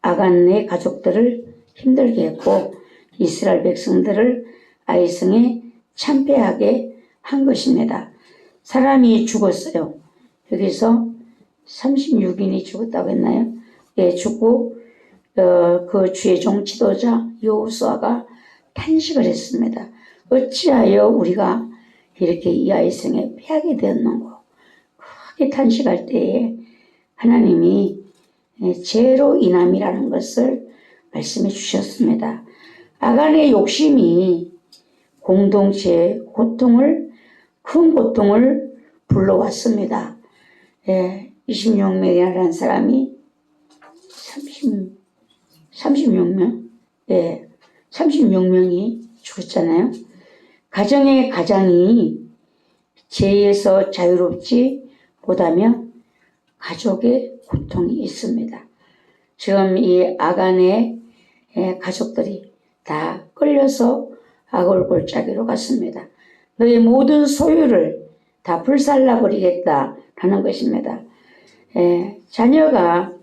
S2: 아간의 가족들을 힘들게 했고 이스라엘 백성들을 아이성에 참패하게 한 것입니다. 사람이 죽었어요. 여기서 36인이 죽었다고 했나요? 예, 죽고 그 주의 종 지도자 여호수아가 탄식을 했습니다. 어찌하여 우리가 이렇게 이 아이성에 패하게 되었는고. 크게 탄식할 때에 하나님이 죄로 인함이라는 것을 말씀해 주셨습니다. 아간의 욕심이 공동체의 큰 고통을 불러왔습니다. 26명이라는 사람이 36명? 36명이 죽었잖아요. 가정의 가장이 죄에서 자유롭지 못하면 가족의 고통이 있습니다. 지금 이 아간의 가족들이 다 끌려서 아골 골짜기로 갔습니다. 너의 모든 소유를 다 불살라버리겠다라는 것입니다. 자녀가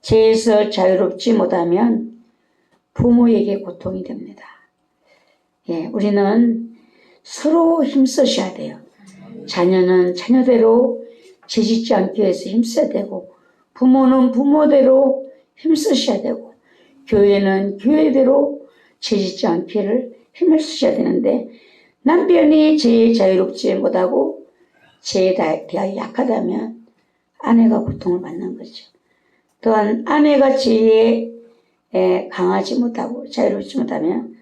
S2: 죄에서 자유롭지 못하면 부모에게 고통이 됩니다. 우리는 서로 힘쓰셔야 돼요. 자녀는 자녀대로 죄짓지 않기 위해서 힘써야 되고, 부모는 부모대로 힘쓰셔야 되고, 교회는 교회대로 죄짓지 않기를 힘을 쓰셔야 되는데, 남편이 죄에 자유롭지 못하고 죄에 대하여 약하다면 아내가 고통을 받는 거죠. 또한 아내가 죄에 강하지 못하고 자유롭지 못하면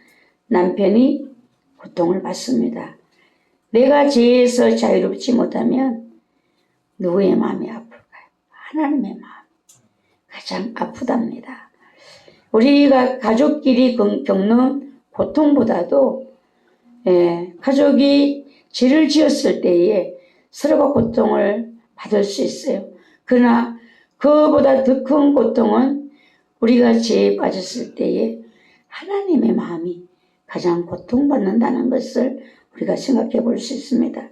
S2: 남편이 고통을 받습니다. 내가 죄에서 자유롭지 못하면 누구의 마음이 아플까요? 하나님의 마음. 가장 아프답니다. 우리가 가족끼리 겪는 고통보다도 가족이 죄를 지었을 때에 서로가 고통을 받을 수 있어요. 그러나 그보다 더 큰 고통은 우리가 죄에 빠졌을 때에 하나님의 마음이 가장 고통받는다는 것을 우리가 생각해 볼 수 있습니다.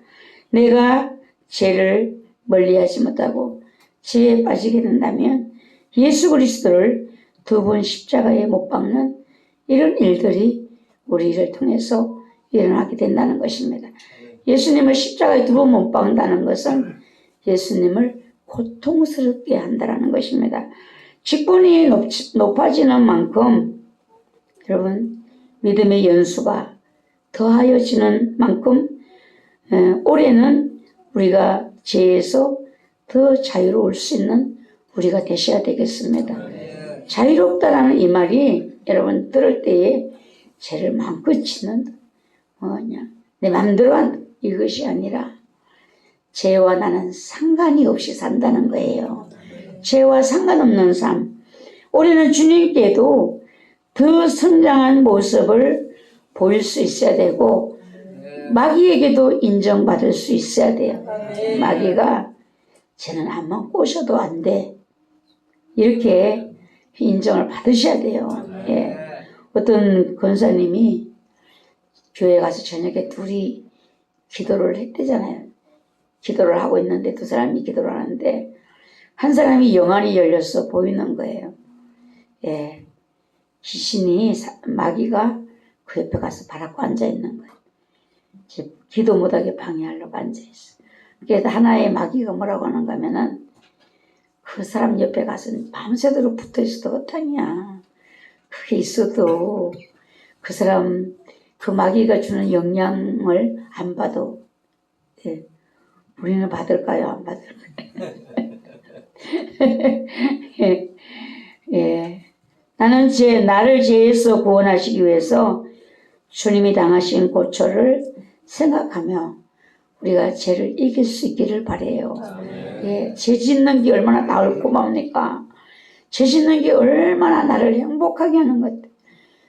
S2: 내가 죄를 멀리하지 못하고 죄에 빠지게 된다면 예수 그리스도를 2번 십자가에 못 박는 이런 일들이 우리를 통해서 일어나게 된다는 것입니다. 예수님을 십자가에 2번 못 박는다는 것은 예수님을 고통스럽게 한다는 것입니다. 직분이 높아지는 만큼 여러분 믿음의 연수가 더하여지는 만큼 올해는 우리가 죄에서 더 자유로울 수 있는 우리가 되셔야 되겠습니다. 자유롭다라는 이 말이 여러분 들을 때에 죄를 마음껏 지는 그냥 내 마음대로 한다 이것이 아니라 죄와 나는 상관이 없이 산다는 거예요. 죄와 상관없는 삶. 우리는 주님께도 더 성장한 모습을 보일 수 있어야 되고 마귀에게도 인정받을 수 있어야 돼요. 마귀가 쟤는 한번 꼬셔도 안 돼. 이렇게 인정을 받으셔야 돼요. 어떤 권사님이 교회 가서 저녁에 둘이 기도를 했대잖아요. 기도를 하고 있는데 두 사람이 기도를 하는데 한 사람이 영안이 열려서 보이는 거예요. 귀신이 마귀가 그 옆에 가서 바라고 앉아 있는 거예요. 기도 못하게 방해하려고 앉아 있어. 그래서 하나의 마귀가 뭐라고 하는가 하면은 그 사람 옆에 가서 밤새도록 붙어 있어도 허탕이야. 그게 있어도 그 사람 그 마귀가 주는 영향을 안 받아도 예, 우리는 받을까요? 안 받을까요? 예, 예. 나는 나를 죄에서 구원하시기 위해서 주님이 당하신 고초를 생각하며 우리가 죄를 이길 수 있기를 바라요. 예, 죄 짓는 게 얼마나 나을 고맙니까? 죄 짓는 게 얼마나 나를 행복하게 하는 것.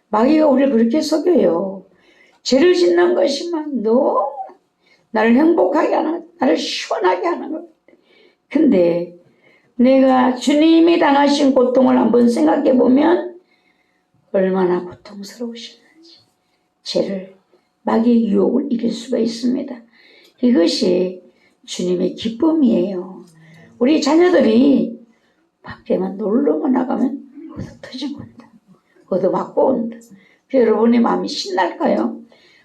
S2: 마귀가 우리를 그렇게 속여요. 죄를 짓는 것이만 너무 나를 행복하게 하는 것, 나를 시원하게 하는 것. 근데 내가 주님이 당하신 고통을 한번 생각해 보면 얼마나 고통스러우셨는지, 죄를, 마귀의 유혹을 이길 수가 있습니다. 이것이 주님의 기쁨이에요. 우리 자녀들이 밖에만 놀러만 나가면 얻어 터지고 온다. 얻어 맞고 온다. 여러분의 마음이 신날까요?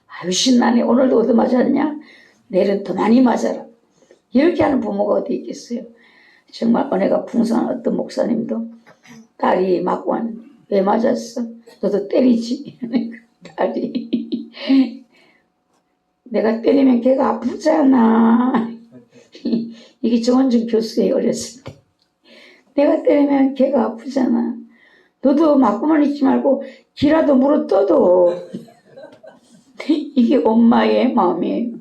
S2: 아유 신나네. 오늘도 얻어 맞았냐? 내일은 더 많이 맞아라. 이렇게 하는 부모가 어디 있겠어요? 정말 은혜가 풍성한 어떤 목사님도 딸이 맞고 왔는데 왜 맞았어? 너도 때리지. 딸이 내가 때리면 걔가 아프잖아. 이게 정원준 교수의 어렸을 때 내가 때리면 걔가 아프잖아. 너도 맞고만 있지 말고 기라도 물어떠도. 이게 엄마의 마음이에요.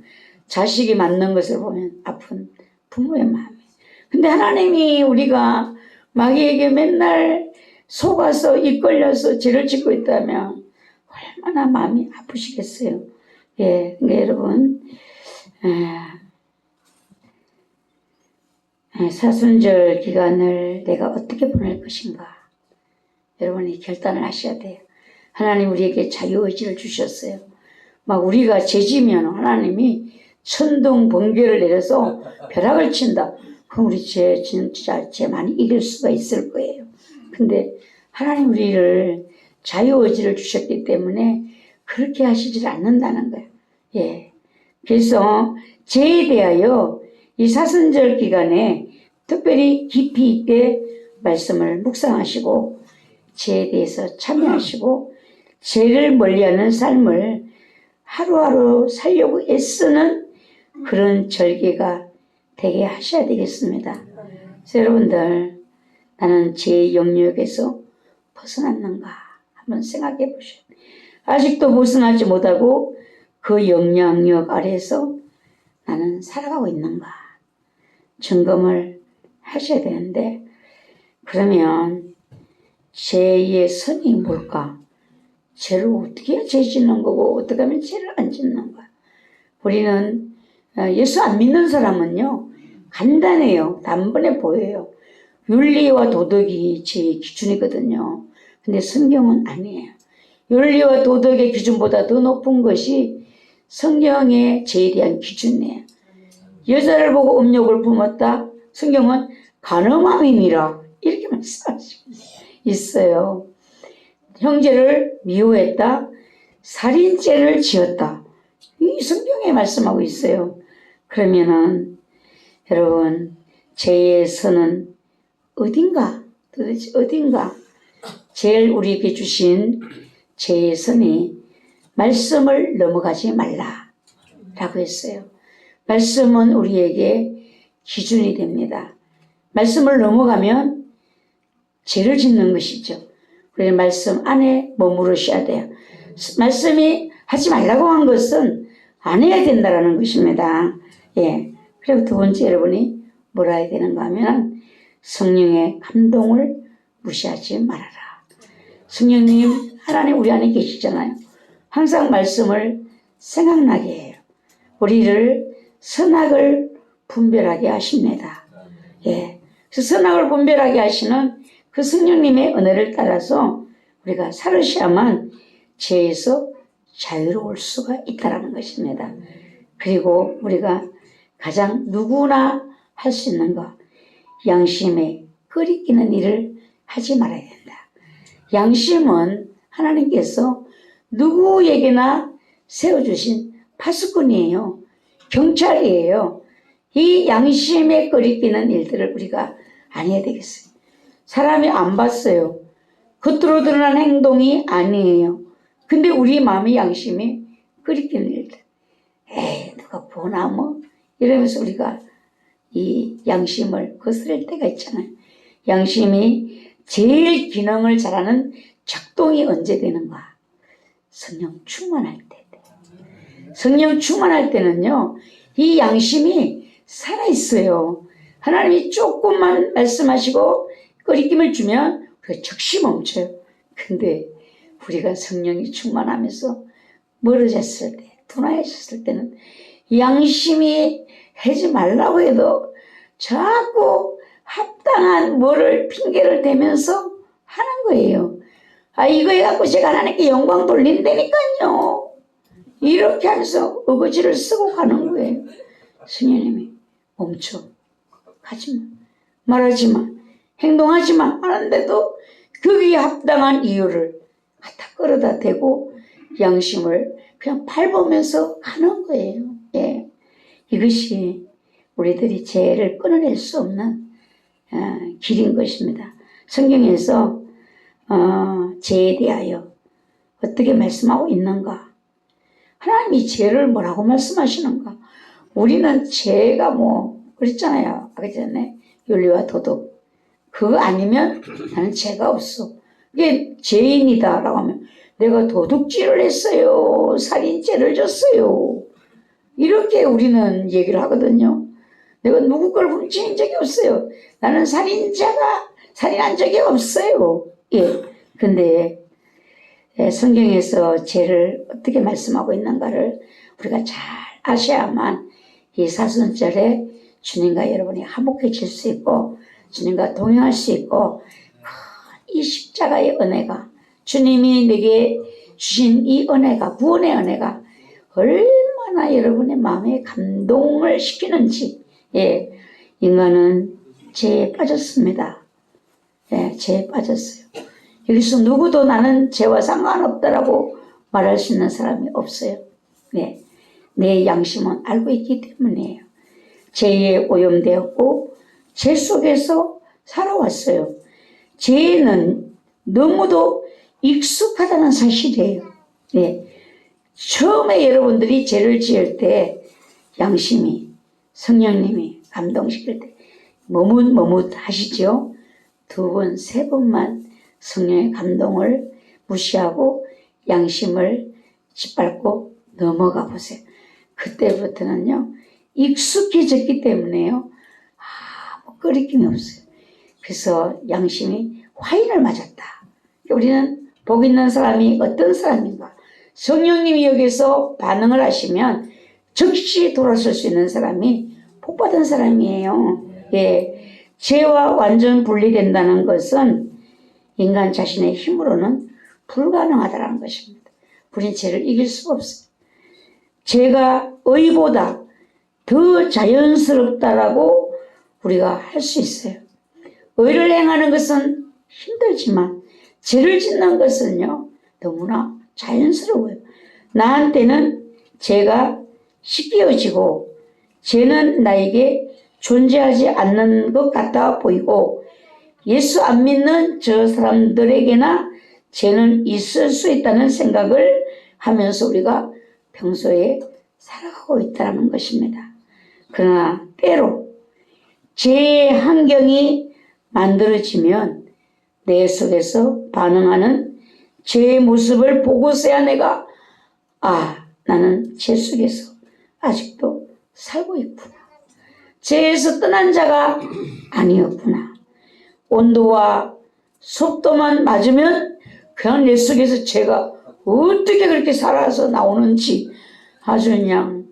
S2: 자식이 맞는 것을 보면 아픈 부모의 마음이에요. 근데 하나님이 우리가 마귀에게 맨날 속아서 이끌려서 죄를 짓고 있다면 얼마나 마음이 아프시겠어요. 예, 그러니까 여러분 사순절 기간을 내가 어떻게 보낼 것인가 여러분이 결단을 하셔야 돼요. 하나님 우리에게 자유의지를 주셨어요. 막 우리가 죄지면 하나님이 천둥 번개를 내려서 벼락을 친다. 그럼 우리 진짜 죄 많이 이길 수가 있을 거예요. 근데 하나님 우리를 자유의지를 주셨기 때문에 그렇게 하시질 않는다는 거예요. 예. 그래서 죄에 대하여 이 사순절 기간에 특별히 깊이 있게 말씀을 묵상하시고 죄에 대해서 참여하시고 죄를 멀리하는 삶을 하루하루 살려고 애쓰는 그런 절기가 되게 하셔야 되겠습니다. 그래서 여러분들 나는 죄의 영역에서 벗어났는가 한번 생각해 보셔야 돼요. 아직도 벗어나지 못하고 그 영향력 아래에서 나는 살아가고 있는가 점검을 하셔야 되는데 그러면 죄의 선이 뭘까? 죄를 어떻게 해야 죄 짓는 거고 어떻게 하면 죄를 안 짓는 거야? 우리는 예수 안 믿는 사람은요 간단해요. 단번에 보여요. 윤리와 도덕이 죄의 기준이거든요. 근데 성경은 아니에요. 윤리와 도덕의 기준보다 더 높은 것이 성경의 죄에 대한 기준이에요. 여자를 보고 음욕을 품었다. 성경은 간음함이니라 이렇게 말씀하시고 있어요. 형제를 미워했다. 살인죄를 지었다. 이 성경에 말씀하고 있어요. 그러면은 여러분 죄의 선은 어딘가? 도대체 어딘가? 제일 우리에게 주신 죄의 선이 말씀을 넘어가지 말라라고 했어요. 말씀은 우리에게 기준이 됩니다. 말씀을 넘어가면 죄를 짓는 것이죠. 우리는 말씀 안에 머무르셔야 돼요. 말씀이 하지 말라고 한 것은 안 해야 된다는 것입니다. 예. 그리고 두 번째 여러분이 뭐라 해야 되는가 하면 성령의 감동을 무시하지 말아라. 성령님 하나님 우리 안에 계시잖아요. 항상 말씀을 생각나게 해요. 우리를 선악을 분별하게 하십니다. 예. 그래서 선악을 분별하게 하시는 그 성령님의 은혜를 따라서 우리가 살으셔야만 죄에서 자유로울 수가 있다는 것입니다. 그리고 우리가 가장 누구나 할 수 있는 것, 양심에 끄리끼는 일을 하지 말아야 된다. 양심은 하나님께서 누구에게나 세워주신 파수꾼이에요. 경찰이에요. 이 양심에 거리끼는 일들을 우리가 안 해야 되겠어요. 사람이 안 봤어요. 겉으로 드러난 행동이 아니에요. 근데 우리 마음의 양심이 거리끼는 일들. 에이, 누가 보나 뭐 이러면서 우리가 이 양심을 거스를 때가 있잖아요. 양심이 제일 기능을 잘하는 작동이 언제 되는가? 성령 충만할 때. 성령 충만할 때는요, 이 양심이 살아있어요. 하나님이 조금만 말씀하시고 거리낌을 주면 우리가 즉시 멈춰요. 근데 우리가 성령이 충만하면서 멀어졌을 때, 둔화해졌을 때는 양심이 하지 말라고 해도 자꾸 합당한 뭐를 핑계를 대면서 하는 거예요. 아, 이거 해갖고 제가 하나님께 영광 돌린다니까요. 이렇게 하면서 어거지를 쓰고 가는 거예요. 성령님이 멈춰. 하지 마. 말하지 마. 행동하지 마. 하는데도 거기에 합당한 이유를 갖다 끌어다 대고 양심을 그냥 밟으면서 가는 거예요. 예. 이것이 우리들이 죄를 끊어낼 수 없는 길인 것입니다. 성경에서 죄에 대하여 어떻게 말씀하고 있는가? 하나님이 죄를 뭐라고 말씀하시는가? 우리는 죄가 뭐 그랬잖아요. 아까 전에 윤리와 도덕. 그거 아니면 나는 죄가 없어. 이게 죄인이다 라고 하면 내가 도둑질을 했어요. 살인죄를 졌어요. 이렇게 우리는 얘기를 하거든요. 내가 누구 걸 훔친 적이 없어요. 나는 살인한 적이 없어요. 예. 근데 성경에서 죄를 어떻게 말씀하고 있는가를 우리가 잘 아셔야만 이 사순절에 주님과 여러분이 화목해질 수 있고 주님과 동행할 수 있고 이 십자가의 은혜가 주님이 내게 주신 이 은혜가 구원의 은혜가 얼마나 여러분의 마음에 감동을 시키는지. 예, 인간은 죄에 빠졌습니다. 예, 죄에 빠졌어요. 여기서 누구도 나는 죄와 상관없다라고 말할 수 있는 사람이 없어요. 네, 내 양심은 알고 있기 때문이에요. 죄에 오염되었고 죄 속에서 살아왔어요. 죄는 너무도 익숙하다는 사실이에요. 네, 처음에 여러분들이 죄를 지을 때 양심이 성령님이 감동시킬 때 머뭇하시죠? 2번, 3번만 성령의 감동을 무시하고 양심을 짓밟고 넘어가 보세요. 그때부터는요, 익숙해졌기 때문에요, 아무 거리낌이 없어요. 그래서 양심이 화인을 맞았다. 우리는 복 있는 사람이 어떤 사람인가? 성령님이 여기서 반응을 하시면 즉시 돌아설 수 있는 사람이 복받은 사람이에요. 예, 죄와 완전 분리된다는 것은 인간 자신의 힘으로는 불가능하다는 것입니다. 우린 죄를 이길 수가 없어요. 죄가 의보다 더 자연스럽다라고 우리가 할 수 있어요. 의를 행하는 것은 힘들지만 죄를 짓는 것은요 너무나 자연스러워요. 나한테는 죄가 씻겨지고 죄는 나에게 존재하지 않는 것 같아 보이고 예수 안 믿는 저 사람들에게나 죄는 있을 수 있다는 생각을 하면서 우리가 평소에 살아가고 있다는 것입니다. 그러나 때로 죄의 환경이 만들어지면 내 속에서 반응하는 죄의 모습을 보고서야 내가 나는 죄 속에서 아직도 살고 있구나. 죄에서 떠난 자가 아니었구나. 온도와 속도만 맞으면 그냥 내 속에서 죄가 어떻게 그렇게 살아서 나오는지 아주 그냥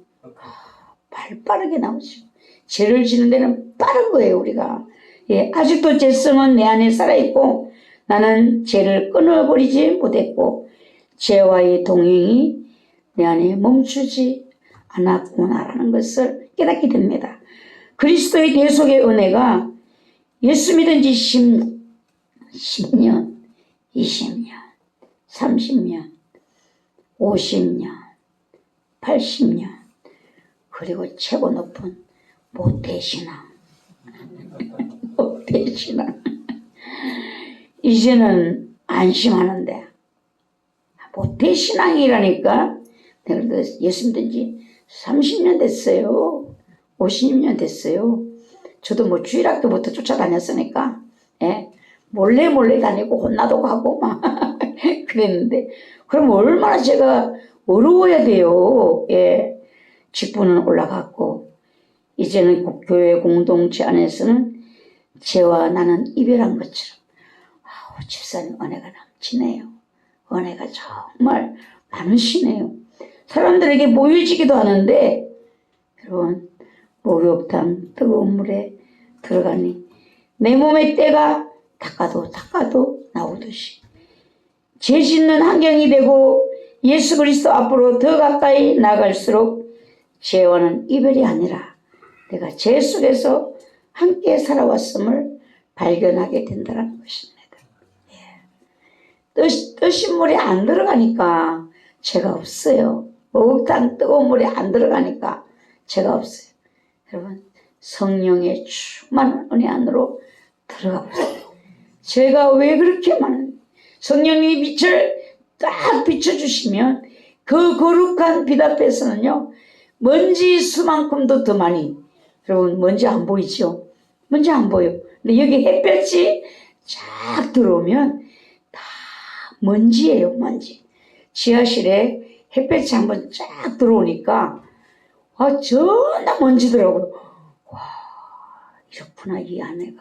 S2: 발빠르게 나오죠. 죄를 지는 데는 빠른 거예요, 우리가. 예, 아직도 죄성은 내 안에 살아있고 나는 죄를 끊어버리지 못했고 죄와의 동행이 내 안에 멈추지 않았구나라는 것을 깨닫게 됩니다. 그리스도의 대속의 은혜가 예수 믿은 지 10년, 20년, 30년, 50년, 80년, 그리고 최고 높은 모태신앙. 모태신앙. 이제는 안심하는데 모태신앙이라니까. 내가 그래도 예수 믿은 지 30년 됐어요. 50년 됐어요. 저도 뭐 주일학교부터 쫓아다녔으니까, 예, 몰래 다니고 혼나도 가고 막 그랬는데, 그럼 얼마나 제가 어려워야 돼요. 예, 직분은 올라갔고, 이제는 교회 공동체 안에서는 쟤와 나는 이별한 것처럼, 아우, 집사님 은혜가 넘치네요. 은혜가 정말 많으시네요. 사람들에게 보여지기도 하는데, 여러분, 목욕탕 뜨거운 물에 들어가니 내 몸의 때가 닦아도 나오듯이 죄 짓는 환경이 되고 예수 그리스도 앞으로 더 가까이 나갈수록 죄와는 이별이 아니라 내가 죄 속에서 함께 살아왔음을 발견하게 된다는 것입니다. 예. 뜨신 물에 안 들어가니까 죄가 없어요. 목욕탕 뜨거운 물에 안 들어가니까 죄가 없어요. 여러분, 성령의 충만한 은혜 안으로 들어가 보세요. 죄가 왜 그렇게 많은, 성령님이 빛을 딱 비춰주시면 그 거룩한 빛 앞에서는요, 먼지 수만큼도 더 많이, 여러분, 먼지 안 보이죠? 먼지 안 보여. 근데 여기 햇볕이 쫙 들어오면 다 먼지예요, 먼지. 지하실에 햇볕이 한번 쫙 들어오니까 전부 먼지더라고요. 와, 이렇구나, 이 아내가.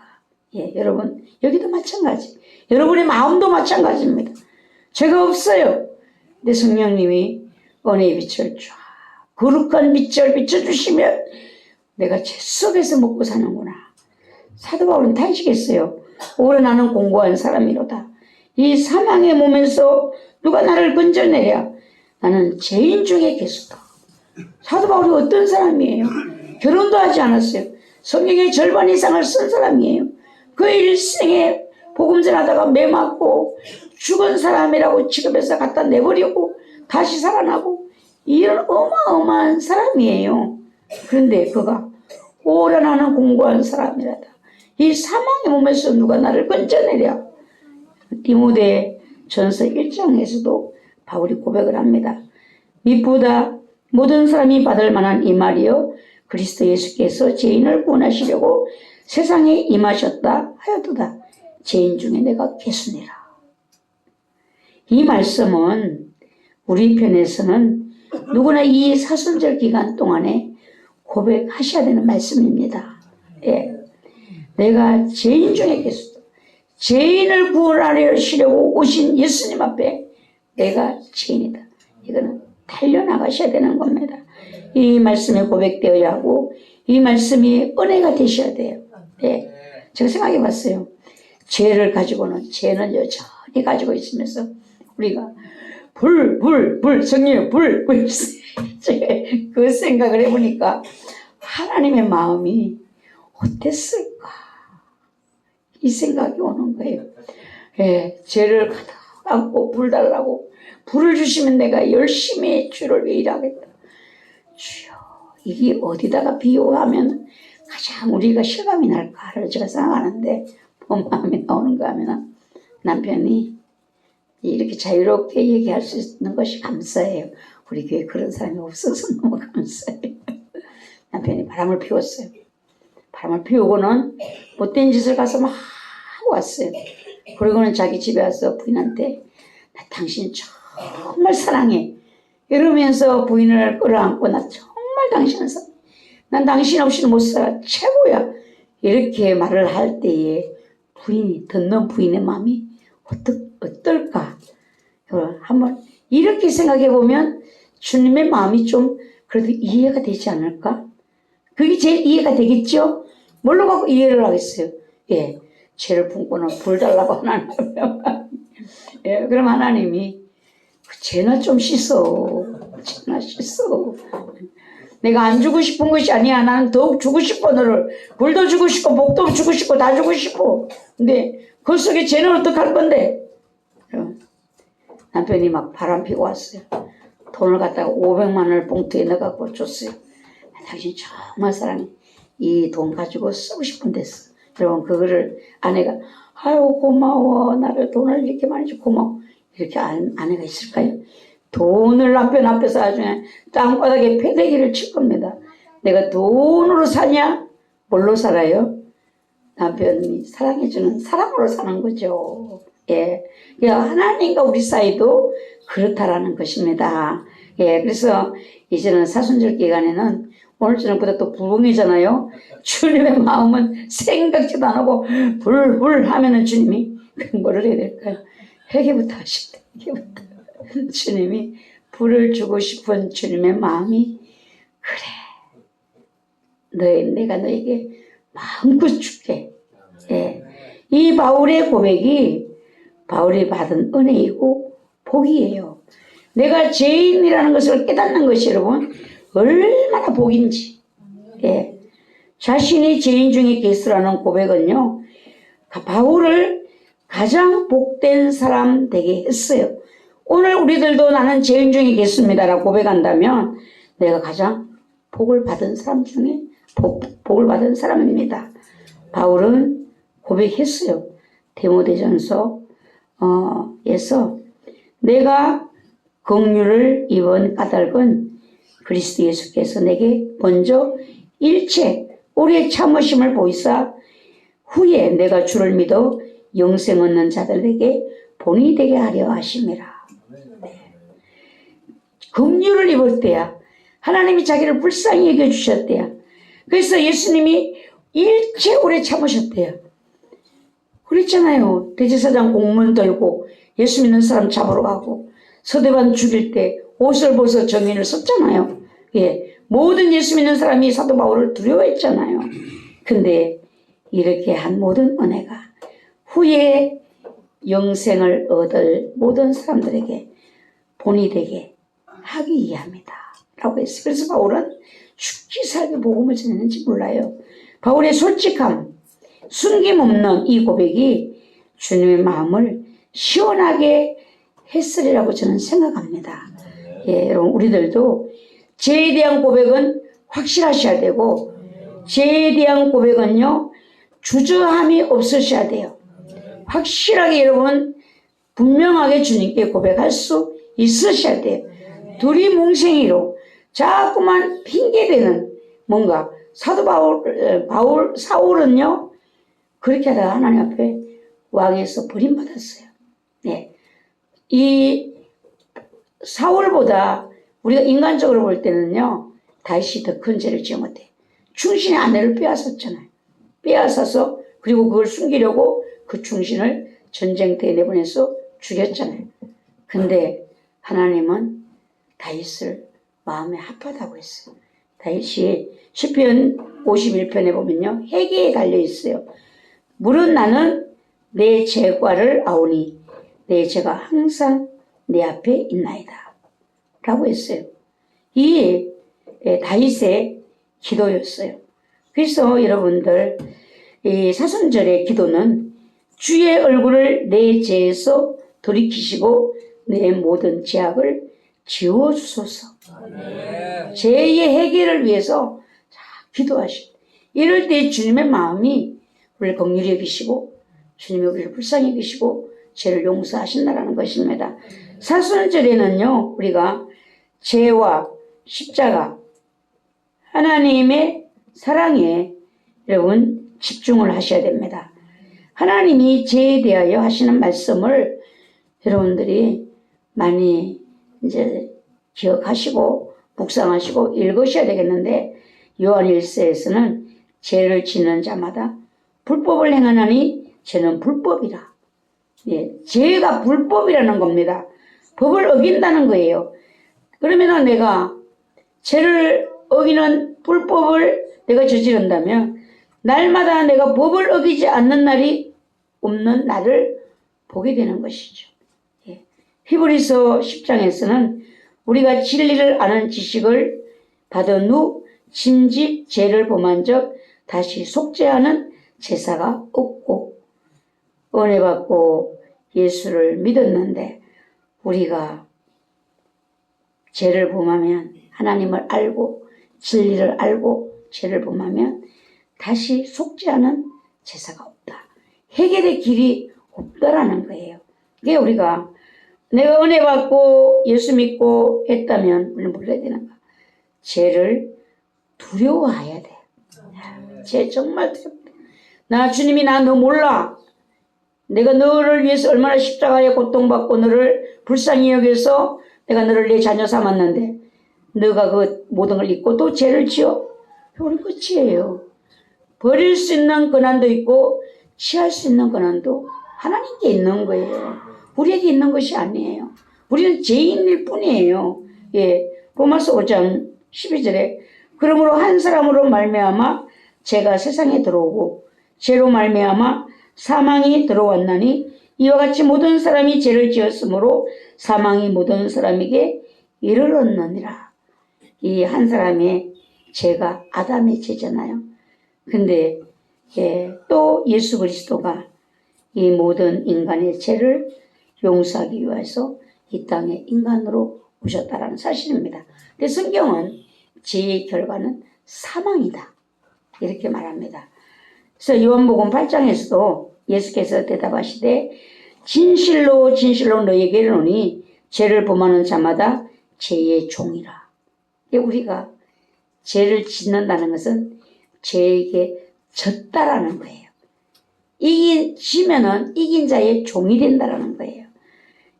S2: 예, 여러분, 여기도 마찬가지. 여러분의 마음도 마찬가지입니다. 죄가 없어요. 근데 성령님이 은혜의 빛을 쫙, 거룩한 빛을 비춰주시면 내가 죄 속에서 먹고 사는구나. 사도 바울은 탄식했어요. 오래 나는 공고한 사람이로다. 이 사망의 몸에서 누가 나를 건져내랴. 나는 죄인 중에 계수다. 사도 바울이 어떤 사람이에요? 결혼도 하지 않았어요. 성경의 절반 이상을 쓴 사람이에요. 그 일생에 복음 전하다가 매 맞고 죽은 사람이라고 취급해서 갖다 내버리고 다시 살아나고 이런 어마어마한 사람이에요. 그런데 그가 오래 나는 공고한 사람이라다. 이 사망의 몸에서 누가 나를 건져내랴. 디모데 전서 1장에서도 바울이 고백을 합니다. 미쁘다 모든 사람이 받을 만한 이 말이요 그리스도 예수께서 죄인을 구원하시려고 세상에 임하셨다 하였도다. 죄인 중에 내가 개수니라. 이 말씀은 우리 편에서는 누구나 이 사순절 기간 동안에 고백하셔야 되는 말씀입니다. 예. 내가 죄인 중에 개수다. 죄인을 구원하시려고 오신 예수님 앞에 내가 죄인이다. 이거는 달려나가셔야 되는 겁니다. 이 말씀이 고백되어야 하고 이 말씀이 은혜가 되셔야 돼요. 네. 제가 생각해 봤어요. 죄를 가지고는 죄는 여전히 가지고 있으면서 우리가 성령 불 그 생각을 해보니까 하나님의 마음이 어땠을까 이 생각이 오는 거예요. 예, 죄를 가득 안고 불 달라고 불을 주시면 내가 열심히 주를 위해 일하겠다. 주여, 이게 어디다가 비유하면 가장 우리가 실감이 날까를 제가 생각하는데 마음이 나오는가 하면 남편이 이렇게 자유롭게 얘기할 수 있는 것이 감사해요. 우리 교회에 그런 사람이 없어서 너무 감사해요. 남편이 바람을 피웠어요. 바람을 피우고는 못된 짓을 가서 막 하고 왔어요. 그리고는 자기 집에 와서 부인한테 나 당신 정말 사랑해 이러면서 부인을 끌어안고 나 정말 당신을 사랑해. 난 당신 없이는 못 살아. 최고야. 이렇게 말을 할 때에 부인이 듣는 부인의 마음이 어떨까? 한번 이렇게 생각해 보면 주님의 마음이 좀 그래도 이해가 되지 않을까? 그게 제일 이해가 되겠죠? 뭘로 갖고 이해를 하겠어요? 예, 죄를 품고는 불 달라고 하나님. 예, 그럼 하나님이 죄나 좀 씻어. 죄나 씻어. 내가 안 주고 싶은 것이 아니야. 나는 더욱 주고 싶어. 너를 불도 주고 싶고 복도 주고 싶고 다 주고 싶어. 근데 그 속에 죄는 어떡할 건데? 남편이 막 바람 피고 왔어요. 돈을 갖다가 500만 원을 봉투에 넣어갖고 줬어요. 당신 정말 사랑해. 이 돈 가지고 쓰고 싶은 데서. 여러분 그거를 아내가 아유 고마워 나를 돈을 이렇게 많이 주고 고마워 이렇게 아내가 있을까요? 돈을 남편 앞에서 나중에 땅바닥에 패대기를 칠 겁니다. 내가 돈으로 사냐? 뭘로 살아요? 남편이 사랑해주는 사랑으로 사는 거죠. 예, 하나님과 우리 사이도 그렇다라는 것입니다. 예, 그래서 이제는 사순절 기간에는 오늘 저녁보다 또 불공이잖아요. 주님의 마음은 생각지도 안 하고 불 하면은 주님이 뭐를 해야 될까요? 회개부터 하실 때 회개부터 주님이 불을 주고 싶은 주님의 마음이 그래 내가 너에게 마음껏 줄게. 예. 이 바울의 고백이 바울이 받은 은혜이고 복이에요. 내가 죄인이라는 것을 깨닫는 것이 여러분 얼마나 복인지. 예. 자신이 죄인 중에 계시라는 고백은요 바울을 가장 복된 사람 되게 했어요. 오늘 우리들도 나는 죄인 중에 계십니다라고 고백한다면 내가 가장 복을 받은 사람 중에 복을 받은 사람입니다. 바울은 고백했어요. 디모데전서 에서 내가 긍휼을 입은 까닭은 그리스도 예수께서 내게 먼저 일체 오래 참으심을 보이사 후에 내가 주를 믿어 영생 얻는 자들에게 본이 되게 하려 하심이라. 네. 긍휼을 입을 때야 하나님이 자기를 불쌍히 여겨주셨대요. 그래서 예수님이 일체 오래 참으셨대요. 그랬잖아요. 대제사장 공문 들고 예수 믿는 사람 잡으러 가고 서대반 죽일 때 옷을 벗어 정인을 썼잖아요. 예, 모든 예수 믿는 사람이 사도 바울을 두려워했잖아요. 근데 이렇게 한 모든 은혜가 후에 영생을 얻을 모든 사람들에게 본이 되게 하기 위함이다 라고 했어요. 그래서 바울은 죽기 살기 복음을 전했는지 몰라요. 바울의 솔직함, 숨김없는 이 고백이 주님의 마음을 시원하게 했으리라고 저는 생각합니다. 예, 여러분 우리들도 죄에 대한 고백은 확실하셔야 되고 죄에 대한 고백은요 주저함이 없으셔야 돼요. 확실하게 여러분 분명하게 주님께 고백할 수 있으셔야 돼요. 두리뭉생이로 자꾸만 핑계대는 뭔가 사도 사울은요 그렇게 하다가 하나님 앞에 왕에서 버림받았어요. 네. 이 사울보다 우리가 인간적으로 볼 때는요 다윗이 더 큰 죄를 지은 것 같아요. 충신의 아내를 빼앗았잖아요. 빼앗아서 그리고 그걸 숨기려고 그 충신을 전쟁터에 내보내서 죽였잖아요. 근데 하나님은 다윗을 마음에 합하다고 했어요. 다윗이 시편 51편에 보면요 회개에 달려있어요. 물은 나는 내 죄과를 아오니 내 죄가 항상 내 앞에 있나이다 라고 했어요. 이 다윗의 기도였어요. 그래서 여러분들 이 사순절의 기도는 주의 얼굴을 내 죄에서 돌이키시고 내 모든 죄악을 지워주소서. 죄의 해결을 위해서 기도하시고 이럴 때 주님의 마음이 우리를 긍휼히 여기시고 주님이 우리를 불쌍히 여기시고 죄를 용서하신다는 것입니다. 사순절에는요 우리가 죄와 십자가 하나님의 사랑에 여러분 집중을 하셔야 됩니다. 하나님이 죄에 대하여 하시는 말씀을 여러분들이 많이 이제 기억하시고 묵상하시고 읽으셔야 되겠는데 요한 1서에서는 죄를 짓는 자마다 불법을 행하나니 죄는 불법이라. 예, 죄가 불법이라는 겁니다. 법을 어긴다는 거예요. 그러면 내가 죄를 어기는 불법을 내가 저지른다면 날마다 내가 법을 어기지 않는 날이 없는 날을 보게 되는 것이죠. 예. 히브리서 10장에서는 우리가 진리를 아는 지식을 받은 후 짐짓 죄를 범한 적 다시 속죄하는 제사가 없고 은혜 받고 예수를 믿었는데 우리가 죄를 범하면 하나님을 알고 진리를 알고 죄를 범하면 다시 속죄하는 제사가 없다. 해결의 길이 없다라는 거예요. 이게 우리가 내가 은혜 받고 예수 믿고 했다면 우리는 몰라야 되는가? 죄를 두려워해야 돼. 죄 정말 두렵다. 나 주님이 나 너 몰라. 내가 너를 위해서 얼마나 십자가에 고통받고 너를 불쌍히 여겨서 내가 너를 내 자녀 삼았는데 너가 그 모든 걸 잊고 또 죄를 지어? 우리 끝이에요. 버릴 수 있는 권한도 있고 취할 수 있는 권한도 하나님께 있는 거예요. 우리에게 있는 것이 아니에요. 우리는 죄인일 뿐이에요. 예, 로마서 5장 12절에 그러므로 한 사람으로 말미암아 죄가 세상에 들어오고 죄로 말미암아 사망이 들어왔나니 이와 같이 모든 사람이 죄를 지었으므로 사망이 모든 사람에게 이르렀느니라. 이 한 사람의 죄가 아담의 죄잖아요. 근데 또 예수 그리스도가 이 모든 인간의 죄를 용서하기 위해서 이 땅에 인간으로 오셨다라는 사실입니다. 근데 성경은 죄의 결과는 사망이다 이렇게 말합니다. 그래서 요한복음 8장에서도 예수께서 대답하시되 진실로 진실로 너희에게 이르노니 죄를 범하는 자마다 죄의 종이라. 우리가 죄를 짓는다는 것은 죄에게 졌다라는 거예요. 지면은 이긴 자의 종이 된다라는 거예요.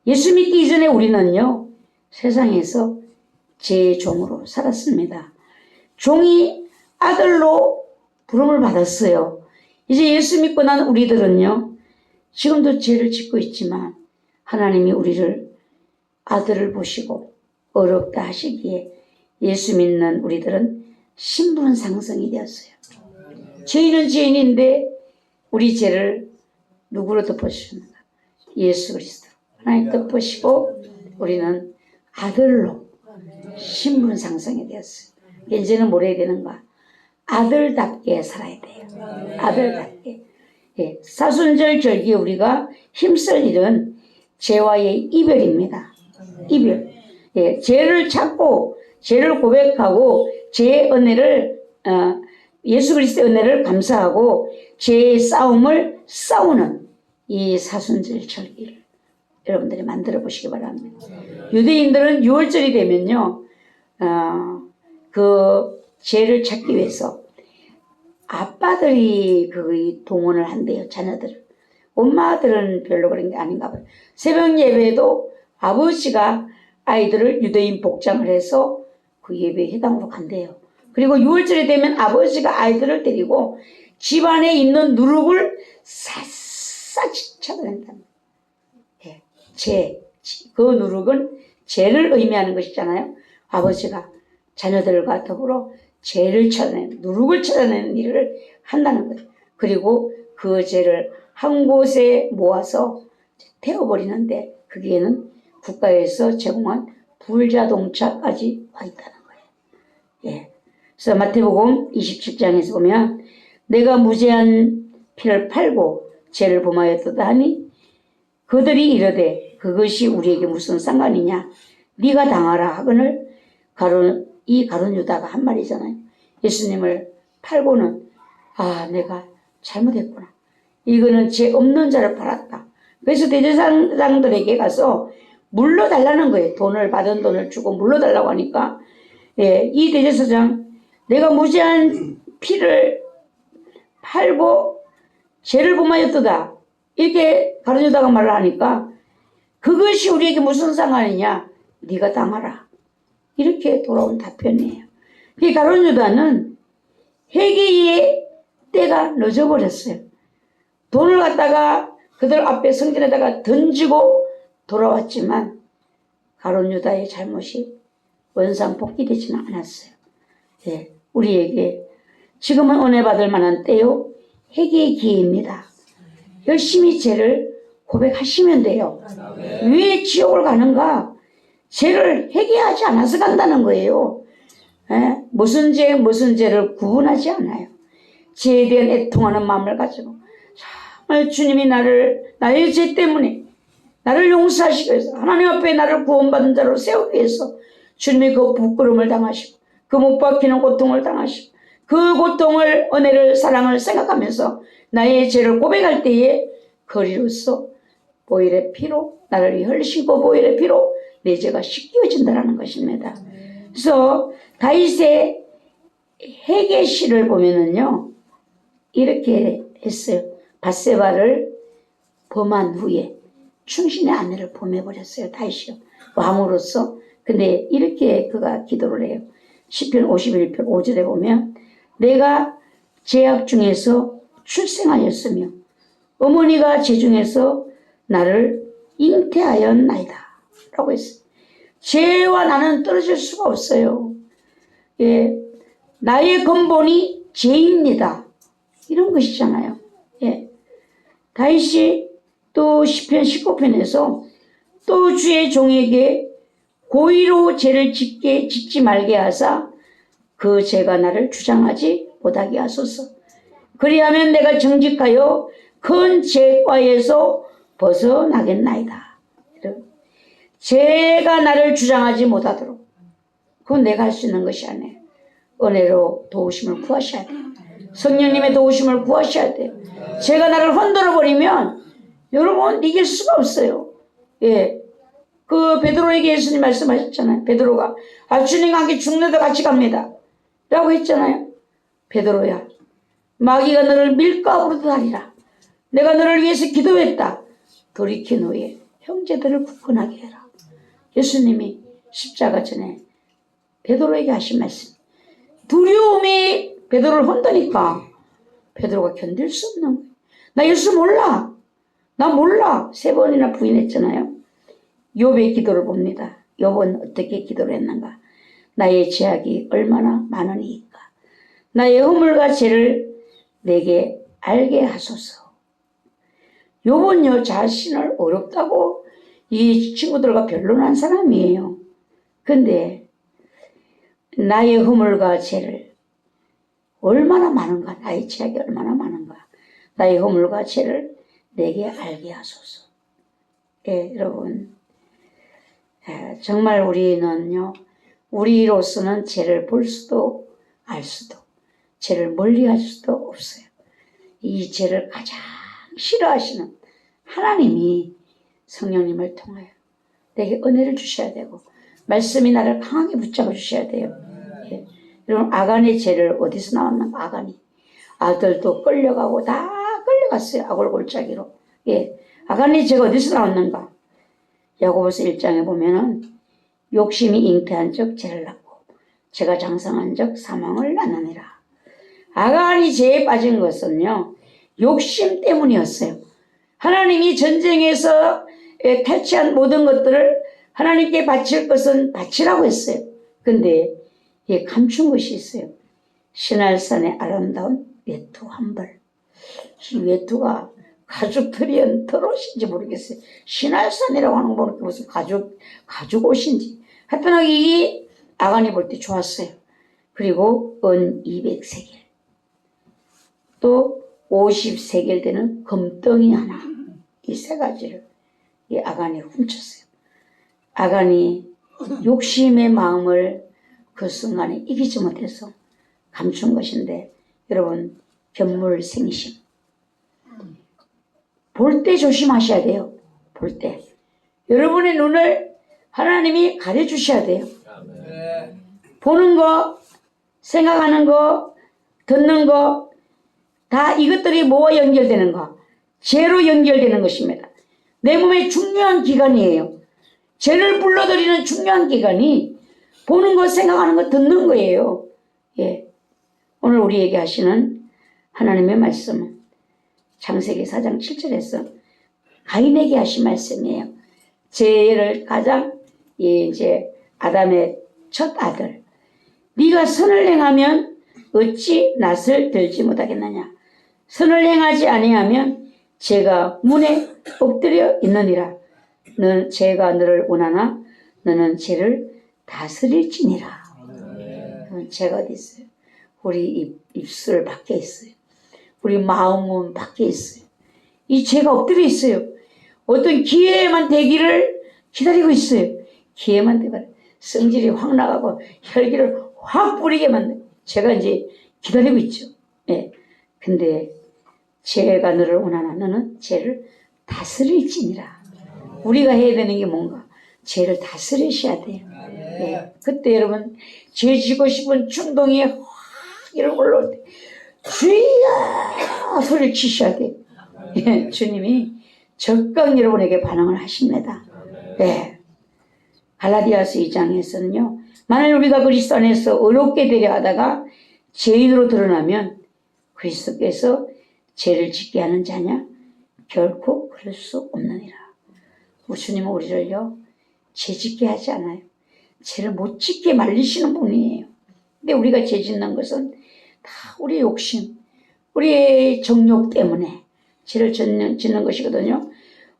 S2: 예수 믿기 이전에 우리는요 세상에서 죄의 종으로 살았습니다. 종이 아들로 부름을 받았어요. 이제 예수 믿고 난 우리들은요 지금도 죄를 짓고 있지만 하나님이 우리를 아들을 보시고 어렵다 하시기에 예수 믿는 우리들은 신분 상승이 되었어요. 죄인은 죄인인데 우리 죄를 누구로 덮어주셨는가? 예수 그리스도. 하나님 덮으시고 우리는 아들로 신분 상승이 되었어요. 이제는 뭘 해야 되는가? 아들답게 살아야 돼요. 아들답게. 예, 사순절 절기에 우리가 힘쓸 일은 죄와의 이별입니다. 이별. 예, 죄를 찾고 죄를 고백하고 죄의 은혜를 예수 그리스도의 은혜를 감사하고 죄의 싸움을 싸우는 이 사순절 절기를 여러분들이 만들어 보시기 바랍니다. 유대인들은 6월절이 되면요 그 죄를 찾기 위해서 아빠들이 그 동원을 한대요. 자녀들을. 엄마들은 별로 그런 게 아닌가 봐요. 새벽 예배에도 아버지가 아이들을 유대인 복장을 해서 그 예배 회당으로 간대요. 그리고 6월절이 되면 아버지가 아이들을 데리고 집안에 있는 누룩을 샅샅이 찾아낸답니다. 예, 그 누룩은 죄를 의미하는 것이잖아요. 아버지가 자녀들과 더불어 죄를 찾아내는, 누룩을 찾아내는 일을 한다는 거예요. 그리고 그 죄를 한 곳에 모아서 태워버리는데 거기에는 국가에서 제공한 불자동차까지 와 있다는 거예요. 예. 그래서 마태복음 27장에서 보면 내가 무죄한 피를 팔고 죄를 범하였도다 하니 그들이 이르되 그것이 우리에게 무슨 상관이냐 네가 당하라 하거늘 이 가룟 유다가 한 말이잖아요. 예수님을 팔고는 내가 잘못했구나. 이거는 죄 없는 자를 팔았다. 그래서 대제사장들에게 가서 물러달라는 거예요. 받은 돈을 주고 물러달라고 하니까 이 대제사장 내가 무죄한 피를 팔고 죄를 범하였도다. 이렇게 가룟 유다가 말을 하니까 그것이 우리에게 무슨 상관이냐. 네가 당하라. 이렇게 돌아온 답변이에요. 이 가룟 유다는 회개의 때가 늦어버렸어요. 돈을 갖다가 그들 앞에 성전에다가 던지고 돌아왔지만 가룟 유다의 잘못이 원상복귀되지는 않았어요. 예, 우리에게 지금은 은혜 받을 만한 때요. 회개의 기회입니다. 열심히 죄를 고백하시면 돼요. 왜 지옥을 가는가? 죄를 회개하지 않아서 간다는 거예요. 예? 무슨 죄를 구분하지 않아요. 죄에 대한 애통하는 마음을 가지고 정말 주님이 나의 죄 때문에 나를 용서하시기 위해서 하나님 앞에 나를 구원받은 자로 세우기 위해서 주님이 그 부끄러움을 당하시고 그 못 박히는 고통을 당하시고 그 고통을, 은혜를, 사랑을 생각하면서 나의 죄를 고백할 때에 거리로서 보혈의 피로 나를 흘리시고 보혈의 피로 내 죄가 씻겨진다는 것입니다. 그래서 다윗의 회개시를 보면은요 이렇게 했어요. 밧세바를 범한 후에 충신의 아내를 범해버렸어요. 다윗이요. 왕으로서. 근데 이렇게 그가 기도를 해요. 시편 51편 5절에 보면 내가 죄악 중에서 출생하였으며 어머니가 죄 중에서 나를 잉태하였나이다 라고 했어요. 죄와 나는 떨어질 수가 없어요. 예, 나의 근본이 죄입니다. 이런 것이잖아요. 예. 다윗이 또 시편 19편에서 또 주의 종에게 고의로 죄를 짓지 말게 하사 그 죄가 나를 주장하지 못하게 하소서. 그리하면 내가 정직하여 큰 죄과에서 벗어나겠나이다. 죄가 나를 주장하지 못하도록 그건 내가 할 수 있는 것이 아니에요. 은혜로 도우심을 구하셔야 돼요. 성령님의 도우심을 구하셔야 돼요. 죄가 나를 흔들어 버리면 여러분 이길 수가 없어요. 예, 그 베드로에게 예수님 말씀하셨잖아요. 베드로가 주님과 함께 죽는데 같이 갑니다 라고 했잖아요. 베드로야, 마귀가 너를 밀가부르듯 하리라. 내가 너를 위해서 기도했다. 돌이킨 후에 형제들을 굳건하게 해라. 예수님이 십자가 전에 베드로에게 하신 말씀. 두려움이 베드로를 흔드니까 베드로가 견딜 수 없는 거예요. 나 예수 몰라. 나 몰라. 3번이나 부인했잖아요. 욥의 기도를 봅니다. 욥은 어떻게 기도를 했는가. 나의 죄악이 얼마나 많으니까 나의 허물과 죄를 내게 알게 하소서. 욥은요 자신을 어렵다고 이 친구들과 변론한 사람이에요. 근데 나의 허물과 죄를 얼마나 많은가, 나의 죄악이 얼마나 많은가, 나의 허물과 죄를 내게 알게 하소서. 예, 여러분, 정말 우리는요 우리로서는 죄를 볼 수도 알 수도 죄를 멀리할 수도 없어요. 이 죄를 가장 싫어하시는 하나님이 성령님을 통하여 내게 은혜를 주셔야 되고 말씀이 나를 강하게 붙잡아 주셔야 돼요. 예. 여러분, 아간의 죄를 어디서 나왔는가? 아간이 아들도 끌려가고 다 끌려갔어요. 아골골짜기로. 예. 아간의 죄가 어디서 나왔는가? 야고보서 1장에 보면은 욕심이 잉태한 적 죄를 낳고 죄가 장성한 적 사망을 낳느니라. 아간이 죄에 빠진 것은요 욕심 때문이었어요. 하나님이 전쟁에서 탈취한 모든 것들을 하나님께 바칠 것은 바치라고 했어요. 근데 감춘 것이 있어요. 신할산의 아름다운 외투 한 벌. 이 외투가 가죽들이 털옷인지 모르겠어요. 신할산이라고 하는 거 보니까 무슨 가죽 옷인지. 하여튼 이 아간이 볼 때 좋았어요. 그리고 은 200세겔. 또 50세겔 되는 금덩이 하나. 이 3가지를 이 아간이 훔쳤어요. 아간이 욕심의 마음을 그 순간에 이기지 못해서 감춘 것인데 여러분, 견물생심. 볼 때 조심하셔야 돼요. 볼 때. 여러분의 눈을 하나님이 가려주셔야 돼요. 보는 거, 생각하는 거, 듣는 거, 다 이것들이 뭐와 연결되는가? 죄로 연결되는 것입니다. 내 몸의 중요한 기관이에요. 죄를 불러들이는 중요한 기관이 보는 것, 생각하는 것, 듣는 거예요. 예. 오늘 우리에게 하시는 하나님의 말씀은 창세기 4장 7절에서 가인에게 하신 말씀이에요. 죄를 가장 이제 아담의 첫 아들. 네가 선을 행하면 어찌 낯을 들지 못하겠느냐. 선을 행하지 아니하면 죄가 문에 엎드려 있느니라. 너는 죄가 너를 원하나 너는 죄를 다스릴지니라. 죄가 어디 있어요? 우리 입술 밖에 있어요. 우리 마음은 밖에 있어요. 이 죄가 엎드려 있어요. 어떤 기회만 되기를 기다리고 있어요. 기회만 되면 성질이 확 나가고 혈기를 확 뿌리게 만든. 제가 이제 기다리고 있죠. 예. 근데 죄가 너를 원하나 너는 죄를 다스릴지니라. 우리가 해야 되는 게 뭔가 죄를 다스리셔야 돼요. 예. 그때 여러분 죄 지고 싶은 충동이 확 이렇게 올라올 때 주여 소리를 치셔야 돼요. 예. 주님이 적극 여러분에게 반응을 하십니다. 예. 갈라디아서 2장에서는요. 만일 우리가 그리스도 안에서 의롭게 되려 하다가 죄인으로 드러나면 그리스도께서 죄를 짓게 하는 자냐? 결코 그럴 수 없느니라. 우리 주님은 우리를요. 죄 짓게 하지 않아요. 죄를 못 짓게 말리시는 분이에요. 근데 우리가 죄 짓는 것은 다 우리의 욕심, 우리의 정욕 때문에 죄를 짓는 것이거든요.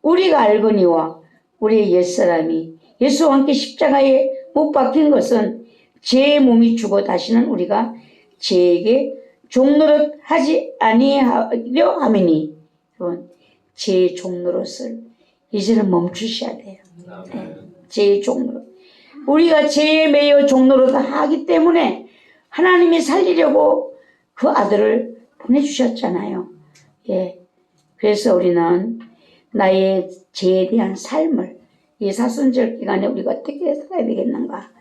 S2: 우리가 알거니와 우리의 옛사람이 예수와 함께 십자가에 못 박힌 것은 죄의 몸이 죽어 다시는 우리가 죄에게 종노릇 하지 아니하려 함이니 여러분 죄의 종노릇을 이제는 멈추셔야 돼요. 네, 죄의 종노릇. 우리가 죄에 매여 종노릇을 하기 때문에 하나님이 살리려고 그 아들을 보내주셨잖아요. 예. 그래서 우리는 나의 죄에 대한 삶을 이 사순절 기간에 우리가 어떻게 살아야 되겠는가.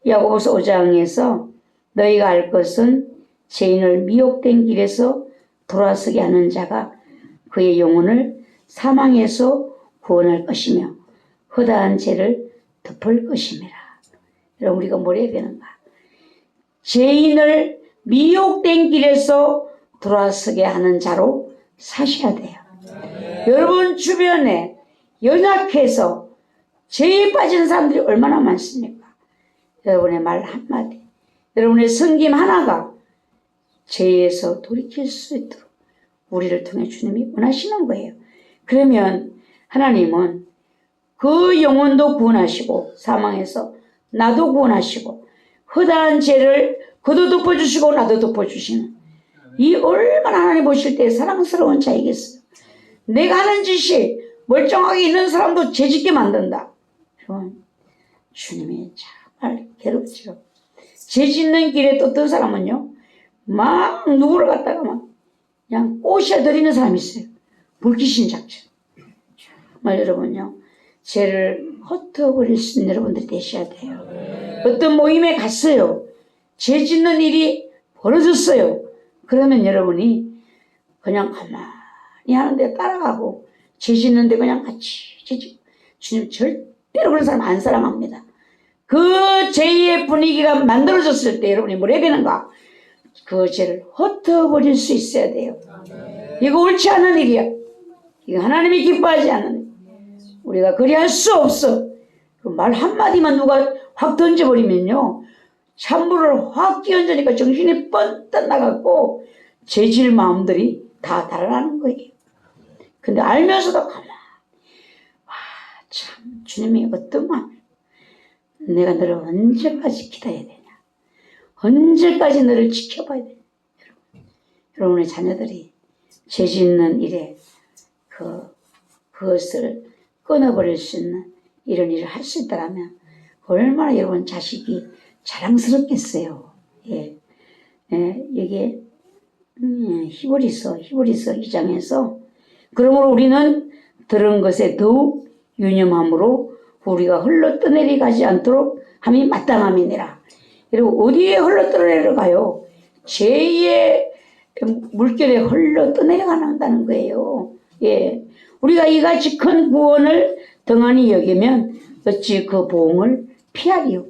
S2: 야고보서 5장에서 너희가 알 것은 죄인을 미혹된 길에서 돌아서게 하는 자가 그의 영혼을 사망에서 구원할 것이며 허다한 죄를 덮을 것임이라. 여러분 우리가 뭘 해야 되는가? 죄인을 미혹된 길에서 돌아서게 하는 자로 사셔야 돼요. 여러분 주변에 연약해서 죄에 빠진 사람들이 얼마나 많습니까? 여러분의 말 한마디, 여러분의 섬김 하나가 죄에서 돌이킬 수 있도록 우리를 통해 주님이 원하시는 거예요. 그러면 하나님은 그 영혼도 구원하시고 사망에서 나도 구원하시고 허다한 죄를 그도 덮어주시고 나도 덮어주시는 이 얼마나 하나님 보실 때 사랑스러운 자이겠어요. 내가 하는 짓이 멀쩡하게 있는 사람도 죄짓게 만든다. 그럼 주님이 정말 괴롭죠. 죄짓는 길에 또 어떤 사람은요 막 누구를 갖다가 막 그냥 꼬셔드리는 사람이 있어요. 물귀신 작전. 정말 여러분요 죄를 흩어버릴 수 있는 여러분들이 되셔야 돼요. 어떤 모임에 갔어요. 죄 짓는 일이 벌어졌어요. 그러면 여러분이 그냥 가만히 하는데 따라가고 죄 짓는데 그냥 같이 죄짓고 주님 절대로 그런 사람 안 사랑합니다. 그 죄의 분위기가 만들어졌을 때 여러분이 뭘 해야 되는가? 그 죄를 흩어버릴 수 있어야 돼요. 이거 옳지 않은 일이야. 이거 하나님이 기뻐하지 않는 일. 우리가 그리할 수 없어. 말 한마디만 누가 확 던져버리면요 찬물을 확 끼얹으니까 정신이 뻔딱 나갖고 죄질 마음들이 다 달아나는 거예요. 근데 알면서도 가만 참 주님이 어떤 마음이야. 내가 너를 언제까지 기다려야 되냐. 언제까지 너를 지켜봐야 되냐. 여러분의 자녀들이 죄 짓는 일에 그것을 끊어버릴 수 있는 이런 일을 할 수 있다면 얼마나 여러분 자식이 자랑스럽겠어요. 예. 예, 이게 히브리서 2장에서 그러므로 우리는 들은 것에 더욱 유념함으로 우리가 흘러 떠내려 가지 않도록 함이 마땅함이니라. 그리고 어디에 흘러 떠내려 가요? 죄의 물결에 흘러 떠내려 간다는 거예요. 예. 우리가 이같이 큰 구원을 등한히 여기면 어찌 그 보응을 피하리요.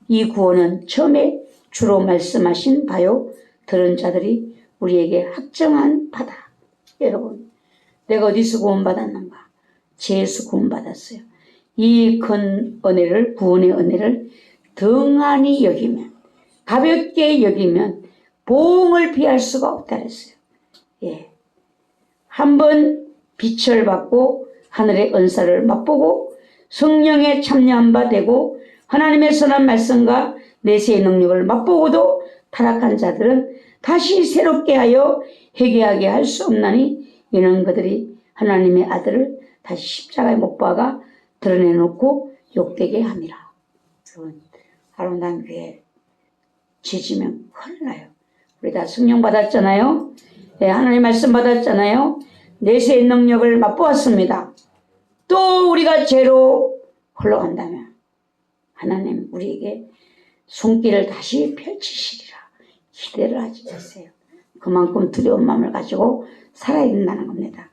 S2: 이 구원은 처음에 주로 말씀하신 바요. 들은 자들이 우리에게 확정한 바다. 여러분, 내가 어디서 구원받았는가? 죄에서 구원받았어요. 이 큰 은혜를, 구원의 은혜를 등한히 여기면, 가볍게 여기면 보응을 피할 수가 없다 그랬어요. 예. 한번 빛을 받고 하늘의 은사를 맛보고 성령에 참여한 바 되고 하나님의 선한 말씀과 내세의 능력을 맛보고도 타락한 자들은 다시 새롭게 하여 회개하게 할 수 없나니 이는 그들이 하나님의 아들을 다시 십자가에 못 박아 드러내놓고 욕되게 함이라. 여러분, 아름다운 교회 죄지면 큰일 나요. 우리 다 성령 받았잖아요. 예, 하나님 말씀 받았잖아요. 내세의 능력을 맛보았습니다. 또 우리가 죄로 흘러간다면 하나님 우리에게 손길을 다시 펼치시리라. 기대를 하지 마세요. 그만큼 두려운 마음을 가지고 살아야 된다는 겁니다.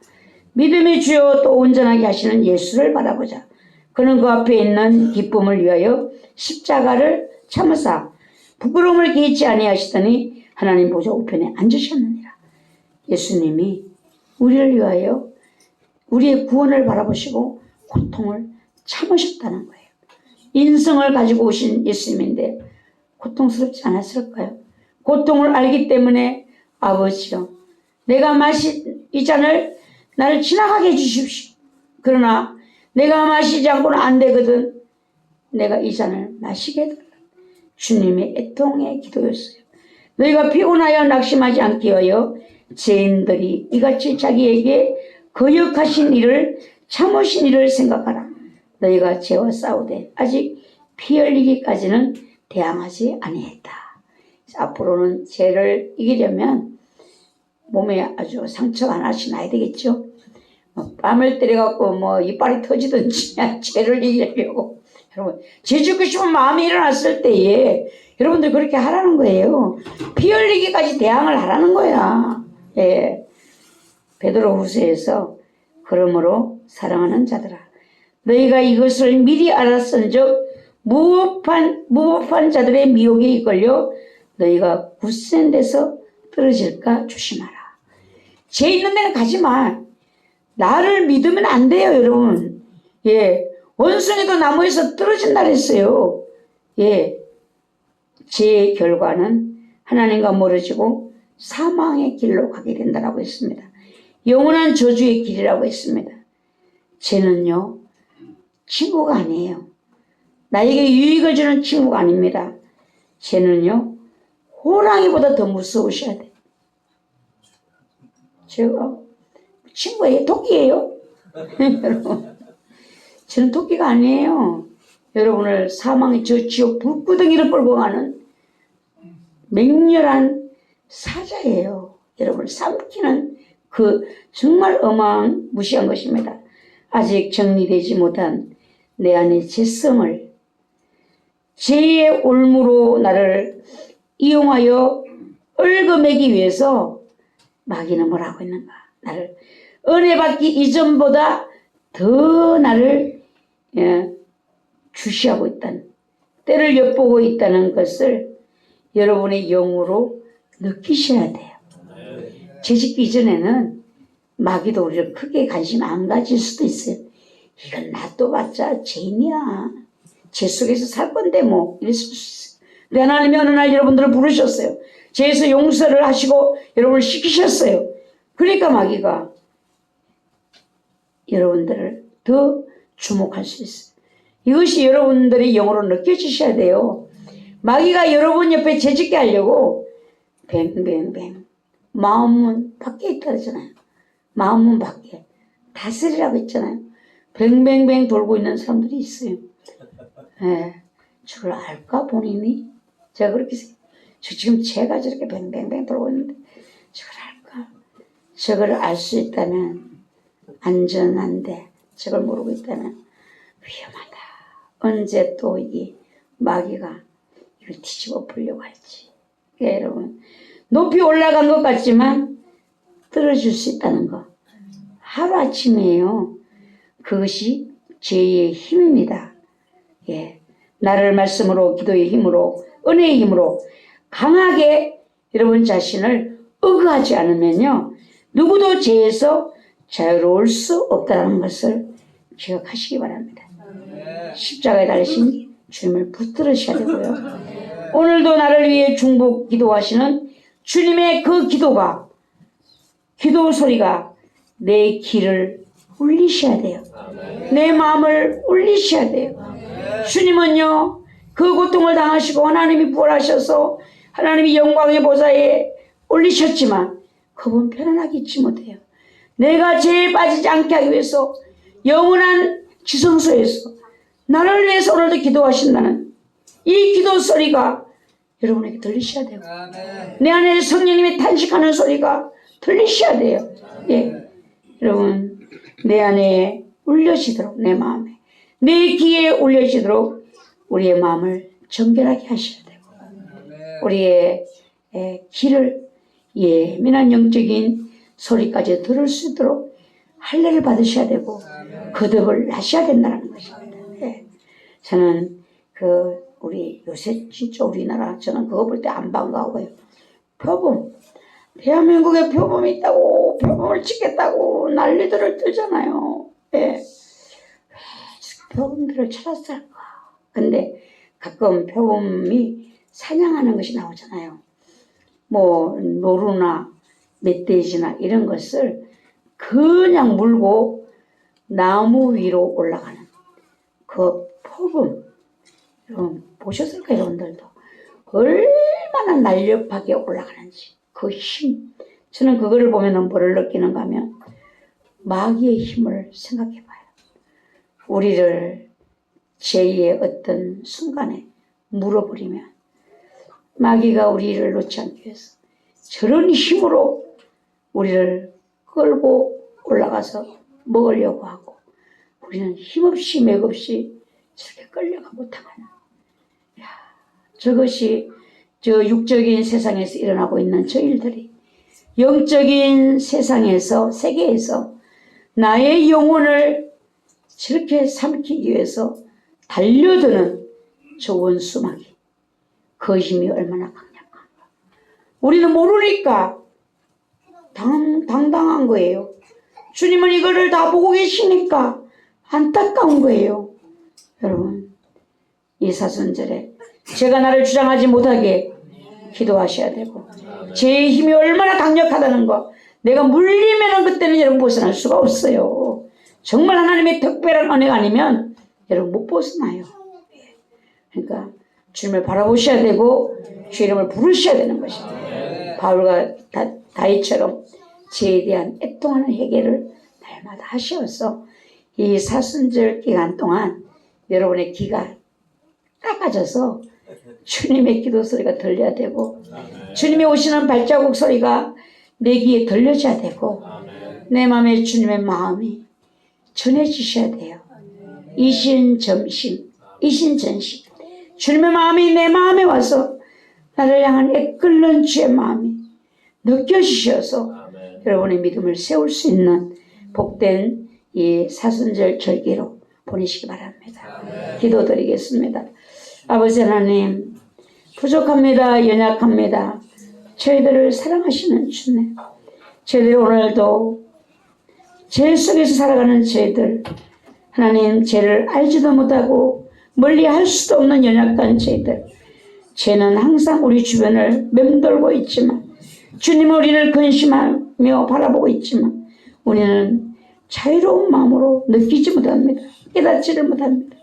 S2: 믿음의 주요 또 온전하게 하시는 예수를 바라보자. 그는 그 앞에 있는 기쁨을 위하여 십자가를 참으사 부끄러움을 개의치 아니하시더니 하나님 보좌 우편에 앉으셨느니라. 예수님이 우리를 위하여 우리의 구원을 바라보시고 고통을 참으셨다는 거예요. 인성을 가지고 오신 예수님인데 고통스럽지 않았을까요? 고통을 알기 때문에 아버지여 내가 마신 이 잔을 나를 지나가게 해주십시오. 그러나 내가 마시지 않고는 안 되거든. 내가 이 잔을 마시게 해달라. 주님의 애통의 기도였어요. 너희가 피곤하여 낙심하지 않게 하여 죄인들이 이같이 자기에게 거역하신 일을 참으신 일을 생각하라. 너희가 죄와 싸우되 아직 피 흘리기까지는 대항하지 아니했다. 앞으로는 죄를 이기려면 몸에 아주 상처가 하나씩 나야 되겠죠. 뺨을 때려갖고 이빨이 터지든지 죄를 이기려고. 여러분, 죄 짓고 싶은 마음이 일어났을 때에 여러분들 그렇게 하라는 거예요. 피 흘리기까지 대항을 하라는 거야. 예. 베드로후서에서 그러므로 사랑하는 자들아 너희가 이것을 미리 알았은즉 무법한 자들의 미혹에 이끌려 너희가 굳센 데서 떨어질까 조심하라. 죄 있는 데는 가지 마. 나를 믿으면 안 돼요, 여러분. 예. 원숭이도 나무에서 떨어진다 그랬어요. 예. 죄의 결과는 하나님과 멀어지고 사망의 길로 가게 된다라고 했습니다. 영원한 저주의 길이라고 했습니다. 죄는요, 친구가 아니에요. 나에게 유익을 주는 친구가 아닙니다. 죄는요, 호랑이보다 더 무서우셔야 돼요. 제가 친구예요? 토끼예요? 여러분, 저는 토끼가 아니에요. 여러분을 사망의 저 지옥 불구덩이를 끌고 가는 맹렬한 사자예요. 여러분을 삼키는 그 정말 어마무시한 것입니다. 아직 정리되지 못한 내 안의 죄성을 죄의 올무로 나를 이용하여 얽어매기 위해서 마귀는 뭐라고 했는가? 나를 은혜 받기 이전보다 더 나를 주시하고 있다는, 때를 엿보고 있다는 것을 여러분의 영으로 느끼셔야 돼요. 죄짓기 이전에는 마귀도 우리를 크게 관심 안 가질 수도 있어요. 이건 놔둬봤자 죄인이야. 죄 속에서 살 건데 뭐 이랬을 수 있어요. 근데 하나님이 어느 날 여러분들을 부르셨어요. 죄에서 용서를 하시고 여러분을 시키셨어요. 그러니까 마귀가 여러분들을 더 주목할 수 있어요. 이것이 여러분들이 영으로 느껴지셔야 돼요. 마귀가 여러분 옆에 죄짓게 하려고 뱅뱅뱅 마음문 밖에 있다 그러잖아요. 마음문 밖에 다스리라고 했잖아요. 뱅뱅뱅 돌고 있는 사람들이 있어요. 예, 저걸 알까 본인이? 제가 그렇게 저 지금 제가 저렇게 뱅뱅뱅 돌고 있는데 저걸 알까? 저걸 알 수 있다면 안전한데 저걸 모르고 있다면 위험하다. 언제 또 이 마귀가 이걸 뒤집어 보려고 할지. 그러니까 여러분 높이 올라간 것 같지만 떨어질 수 있다는 거 하루아침이에요. 그것이 죄의 힘입니다. 예, 나를 말씀으로 기도의 힘으로 은혜의 힘으로 강하게 여러분 자신을 억하지 않으면요 누구도 죄에서 자유로울 수 없다는 것을 기억하시기 바랍니다. 십자가에 달리신 주님을 붙들으셔야 되고요. 오늘도 나를 위해 중보 기도하시는 주님의 그 기도가 기도 소리가 내 귀를 울리셔야 돼요. 내 마음을 울리셔야 돼요. 주님은요 그 고통을 당하시고 하나님이 부활하셔서 하나님이 영광의 보좌에 올리셨지만 그분 편안하게 있지 못해요. 내가 죄에 빠지지 않게 하기 위해서 영원한 지성소에서 나를 위해서 오늘도 기도하신다는 이 기도 소리가 여러분에게 들리셔야 되고 내 안에 성령님이 탄식하는 소리가 들리셔야 돼요. 예, 여러분 내 안에 울려지도록 내 마음에 내 귀에 울려지도록 우리의 마음을 정결하게 하셔야 되고 우리의 귀를 예민한 영적인 소리까지 들을 수 있도록 할례를 받으셔야 되고 거듭을 하셔야 된다는 것입니다. 예. 저는 우리 요새 진짜 우리나라 저는 그거 볼 때 안 반가워요. 표범. 대한민국에 표범이 있다고 표범을 찍겠다고 난리들을 떨잖아요. 예. 왜 표범들을 찾았을까? 근데 가끔 표범이 사냥하는 것이 나오잖아요. 뭐 노루나 멧돼지나 이런 것을 그냥 물고 나무 위로 올라가는 그 표범. 여러분 보셨을까요? 여러분들도 얼마나 날렵하게 올라가는지 그 힘. 저는 그거를 보면 뭐를 느끼는가 하면 마귀의 힘을 생각해 봐요. 우리를 제2의 어떤 순간에 물어버리면 마귀가 우리를 놓지 않기 위해서 저런 힘으로 우리를 끌고 올라가서 먹으려고 하고 우리는 힘없이 맥없이 저렇게 끌려가 못하거나 저것이 저 육적인 세상에서 일어나고 있는 저 일들이 영적인 세상에서 세계에서 나의 영혼을 저렇게 삼키기 위해서 달려드는 저 원수마귀 그 힘이 얼마나 강력한가 우리는 모르니까 당당한 거예요. 주님은 이거를 다 보고 계시니까 안타까운 거예요. 여러분 이 사순절에 제가 나를 주장하지 못하게 기도하셔야 되고 제 힘이 얼마나 강력하다는 거 내가 물리면 그때는 여러분 벗어날 수가 없어요. 정말 하나님의 특별한 은혜가 아니면 여러분 못 벗어나요. 그러니까 주님을 바라보셔야 되고 주 이름을 부르셔야 되는 것입니다. 바울과 다윗처럼 죄에 대한 애통하는 회개를 날마다 하시어서 이 사순절 기간 동안 여러분의 귀가 깎아져서 주님의 기도 소리가 들려야 되고 주님이 오시는 발자국 소리가 내 귀에 들려져야 되고 내 마음에 주님의 마음이 전해지셔야 돼요. 이신전심 주님의 마음이 내 마음에 와서 나를 향한 애끓는 주의 마음이 느껴지셔서 여러분의 믿음을 세울 수 있는 복된 이 사순절 절기로 보내시기 바랍니다. 기도드리겠습니다. 아버지 하나님 부족합니다. 연약합니다. 저희들을 사랑하시는 주님 저희들 오늘도 죄 속에서 살아가는 저희들 하나님 죄를 알지도 못하고 멀리 할 수도 없는 연약한 저희들 죄는 항상 우리 주변을 맴돌고 있지만 주님은 우리를 근심하며 바라보고 있지만 우리는 자유로운 마음으로 느끼지 못합니다. 깨닫지를 못합니다.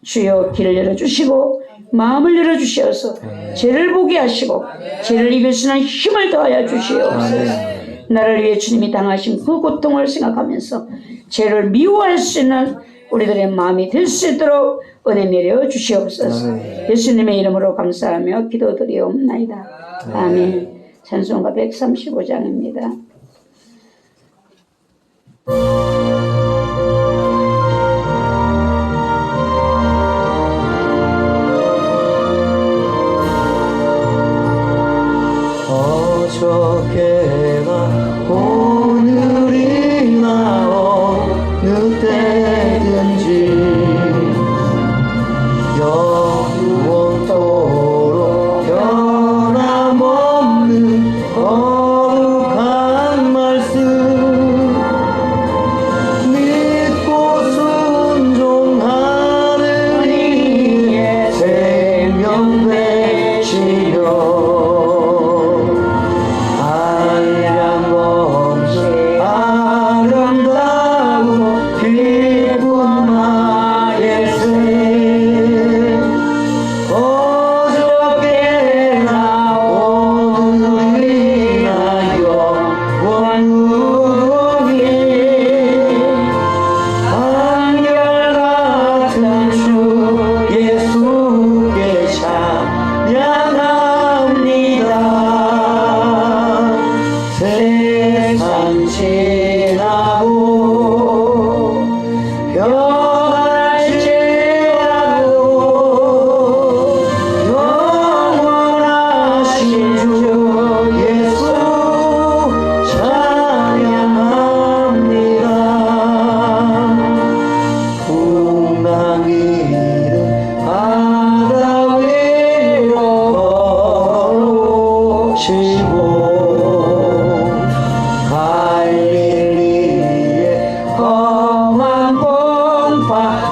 S2: 주여 귀를 열어주시고 마음을 열어주시어서 죄를 보게 하시고 죄를 이길 수 있는 힘을 더하여 주시옵소서. 나를 위해 주님이 당하신 그 고통을 생각하면서 죄를 미워할 수 있는 우리들의 마음이 될 수 있도록 은혜 내려 주시옵소서. 예수님의 이름으로 감사하며 기도드리옵나이다. 아멘. 찬송가 135장입니다.
S1: 어저께나 오늘이나 어느 때든지 영원토록 변함없는 거룩한 말씀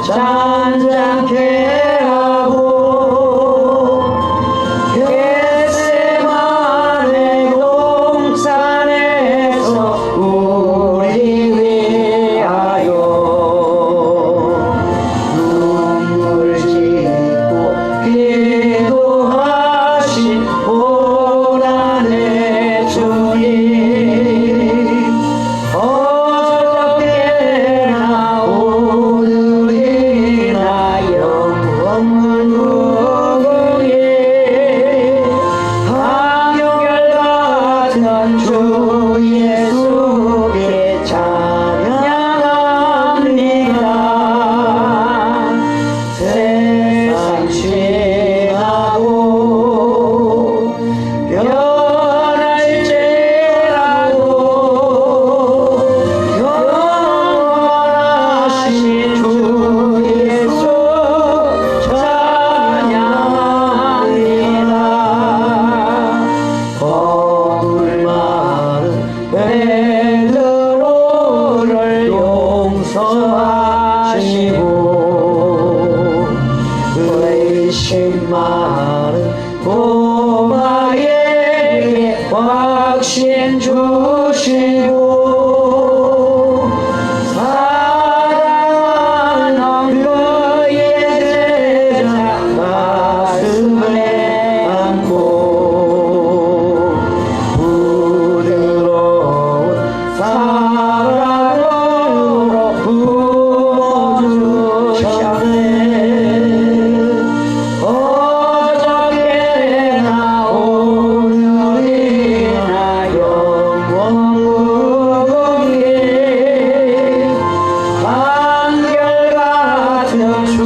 S1: 잔잔케 하고 겟세마네 동산에서 우리 위하여 눈물 짓고 기도하신 고난의 주님 어저께나 오늘이나 영원한 무궁에 한결같은 주 예수께 찬양합니다. 세상 취하고 변할지라도 영원하신 주 예수 찬양합니다. 거울 많은 베드로를 용서하시고 의심 많은 도마에게 확신 주시고 사랑하는 그의 제자 가슴에 안고 부드러운 사랑으로 부어주셨네. 어저께나 오늘이나 영원무궁에 한결같은 주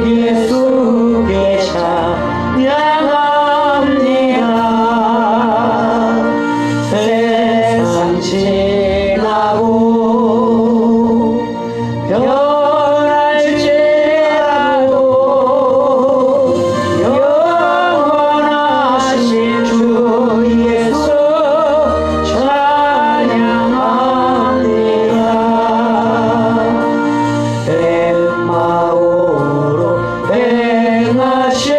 S1: 예수께 찬양합니다. 세상 지나고 변할지라도 영원하신 주 예수 찬양합니다. 엠마오로 행하시던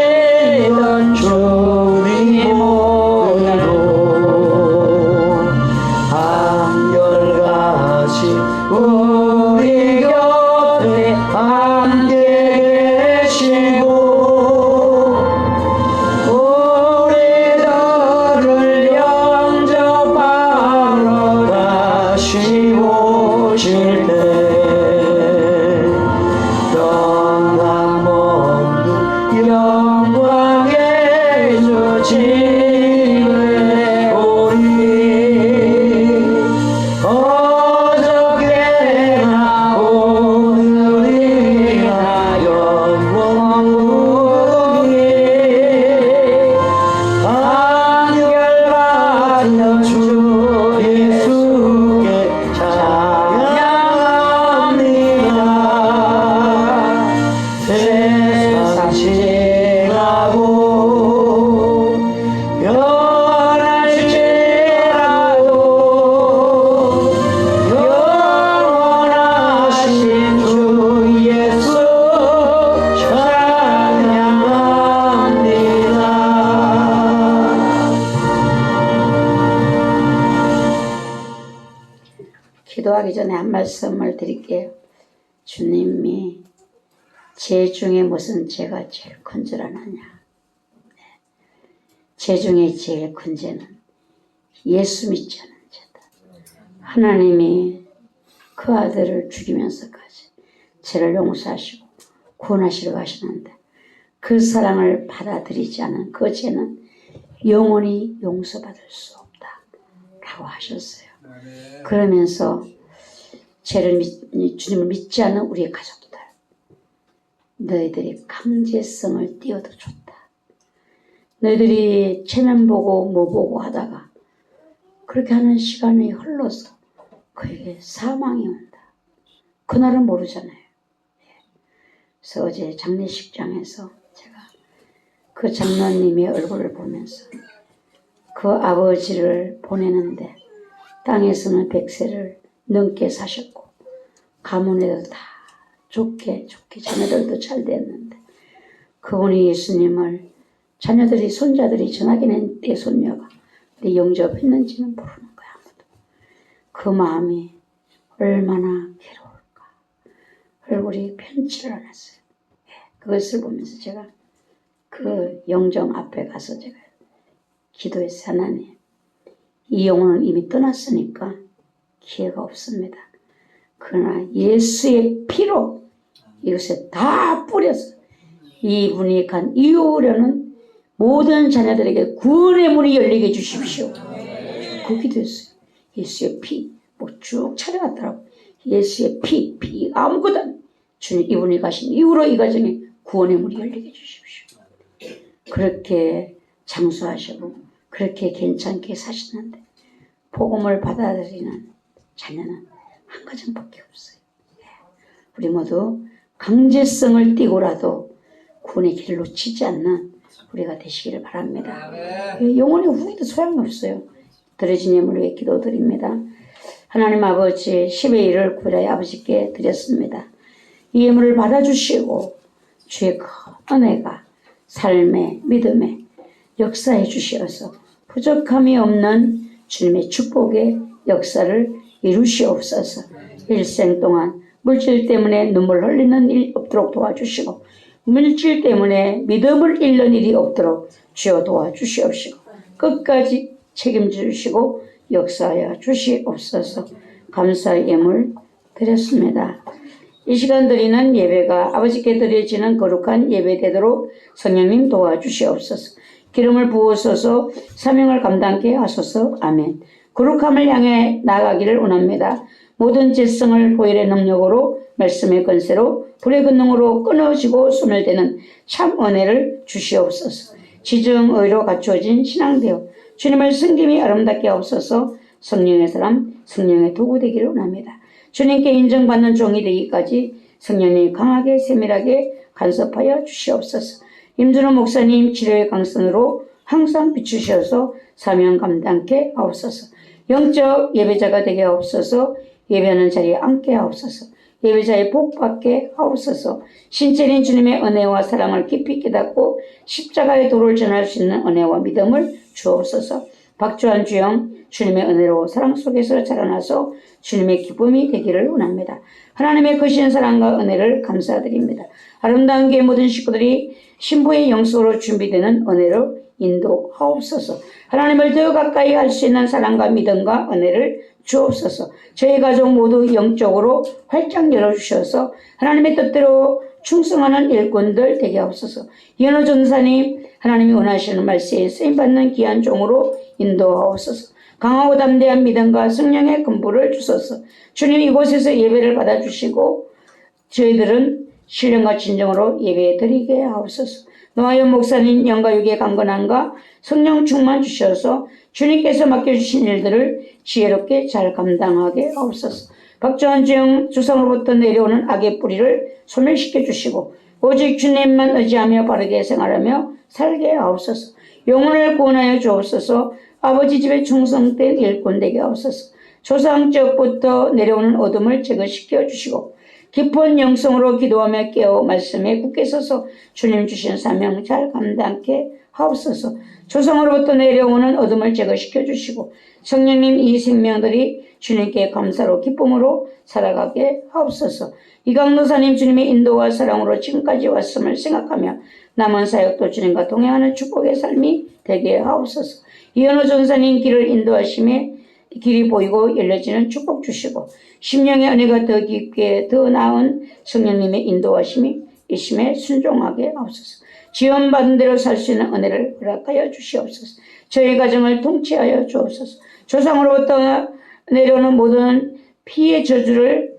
S1: 주님 오늘도 한결같이 우리 곁에 함께 계시고 우리들을 영접하러 다시 오실 때 변함없는 영광의 주 집에 오리. 어저께나 오늘이나 영원무궁에 한결같은 주 예수께 찬양합니다. 세상 지나고 변할지라도 영원하신 주 예수 찬양합니다.
S2: 기도하기 전에 한 말씀을 드릴게요. 주님이 죄 중에 무슨 죄가 제일 큰 줄 아느냐? 죄 중에 제일 큰 죄는 예수 믿지 않은 죄다. 하나님이 그 아들을 죽이면서까지 죄를 용서하시고 구원하시려 하시는데 그 사랑을 받아들이지 않은 그 죄는 영원히 용서받을 수 없다 라고 하셨어요. 그러면서 주님을 믿지 않는 우리의 가족들, 너희들이 강제성을 띄워도 좋다. 너희들이 체면 보고 뭐 보고 하다가 그렇게 하는 시간이 흘러서 그에게 사망이 온다. 그날은 모르잖아요. 그래서 어제 장례식장에서 제가 그 장로님의 얼굴을 보면서 그 아버지를 보내는데 땅에서는 100세를 넘게 사셨고 가문에도 다 좋게 자녀들도 잘 됐는데 그분이 예수님을 자녀들이 손자들이 전하기는 내 손녀가 내 영접했는지는 모르는 거야. 아무도. 그 마음이 얼마나 괴로울까. 얼굴이 편치를 않았어요. 그것을 보면서 제가 그 영정 앞에 가서 제가 기도했어요. 하나님, 이 영혼은 이미 떠났으니까 기회가 없습니다. 그러나 예수의 피로 이것에 다 뿌려서 이분이 간 이후로는 모든 자녀들에게 구원의 문이 열리게 해주십시오. 그 기도했어요. 예수의 피, 뭐 쭉 찾아갔더라고. 예수의 피 아무것도 안 주님 이분이 가신 이후로 이 가정에 구원의 문이 열리게 해주십시오. 그렇게 장수하시고 그렇게 괜찮게 사시는데 복음을 받아들이는 자녀는 한 가정밖에 없어요. 우리 모두 강제성을 띠고라도 구원의 길을 놓치지 않는 우리가 되시기를 바랍니다. 영혼의 후기도 소용이 없어요. 들어진 예물을 위해 기도드립니다. 하나님 아버지 10의 1을 구별하여 아버지께 드렸습니다. 이 예물을 받아주시고 주의 큰 은혜가 삶의 믿음에 역사해 주시어서 부족함이 없는 주님의 축복의 역사를 이루시옵소서. 일생 동안 물질 때문에 눈물 흘리는 일 없도록 도와주시고 물질 때문에 믿음을 잃는 일이 없도록 주여 도와주시옵시고 끝까지 책임져 주시고 역사하여 주시옵소서. 감사의 예물 드렸습니다. 이 시간 드리는 예배가 아버지께 드려지는 거룩한 예배 되도록 성령님 도와주시옵소서. 기름을 부으소서 사명을 감당케 하소서. 아멘. 거룩함을 향해 나아가기를 원합니다. 모든 죄성을 보혈의 능력으로 말씀의 권세로 불의 권능으로 끊어지고 소멸되는 참 은혜를 주시옵소서. 지정의로 갖추어진 신앙되어 주님을 섬김이 아름답게 하옵소서. 성령의 사람 성령의 도구 되기를 원합니다. 주님께 인정받는 종이 되기까지 성령님 강하게 세밀하게 간섭하여 주시옵소서. 임준호 목사님 치료의 강선으로 항상 비추셔서 사명 감당케 하옵소서. 영적 예배자가 되게 하옵소서. 예배하는 자리에 앉게 하옵소서. 예배자의 복 받게 하옵소서. 신체인 주님의 은혜와 사랑을 깊이 깨닫고 십자가의 도를 전할 수 있는 은혜와 믿음을 주옵소서. 박주한 주영 주님의 은혜로 사랑 속에서 자라나서 주님의 기쁨이 되기를 원합니다. 하나님의 크신 사랑과 은혜를 감사드립니다. 아름다운 교회 모든 식구들이 신부의 영성으로 준비되는 은혜로 인도하옵소서. 하나님을 더 가까이 할 수 있는 사랑과 믿음과 은혜를 주옵소서. 저희 가족 모두 영적으로 활짝 열어주셔서 하나님의 뜻대로 충성하는 일꾼들 되게 하옵소서. 이현호 전사님 하나님이 원하시는 말씀에 쓰임받는 귀한 종으로 인도하옵소서. 강하고 담대한 믿음과 성령의 근부를 주소서. 주님 이곳에서 예배를 받아주시고 저희들은 신령과 진정으로 예배드리게 하옵소서. 노아연 목사님 영과 육의 강건함과 성령 충만 주셔서 주님께서 맡겨주신 일들을 지혜롭게 잘 감당하게 하옵소서. 박주한 주영 주상으로부터 내려오는 악의 뿌리를 소멸시켜 주시고 오직 주님만 의지하며 바르게 생활하며 살게 하옵소서. 영혼을 구원하여 주옵소서. 아버지 집에 충성된 일꾼 되게 하옵소서. 조상적부터 내려오는 어둠을 제거시켜 주시고 깊은 영성으로 기도하며 깨어 말씀에 굳게 서서 주님 주신 사명 잘 감당케 하옵소서. 조상으로부터 내려오는 어둠을 제거시켜 주시고 성령님 이 생명들이 주님께 감사로 기쁨으로 살아가게 하옵소서. 이강노사님 주님의 인도와 사랑으로 지금까지 왔음을 생각하며 남은 사역도 주님과 동행하는 축복의 삶이 되게 하옵소서. 이현호 전사님 길을 인도하심에 길이 보이고 열려지는 축복 주시고 심령의 은혜가 더 깊게 더 나은 성령님의 인도하심이 이심에 순종하게 하옵소서. 지원받은 대로 살 수 있는 은혜를 허락하여 주시옵소서. 저희 가정을 통치하여 주옵소서. 조상으로부터 내려오는 모든 피의 저주를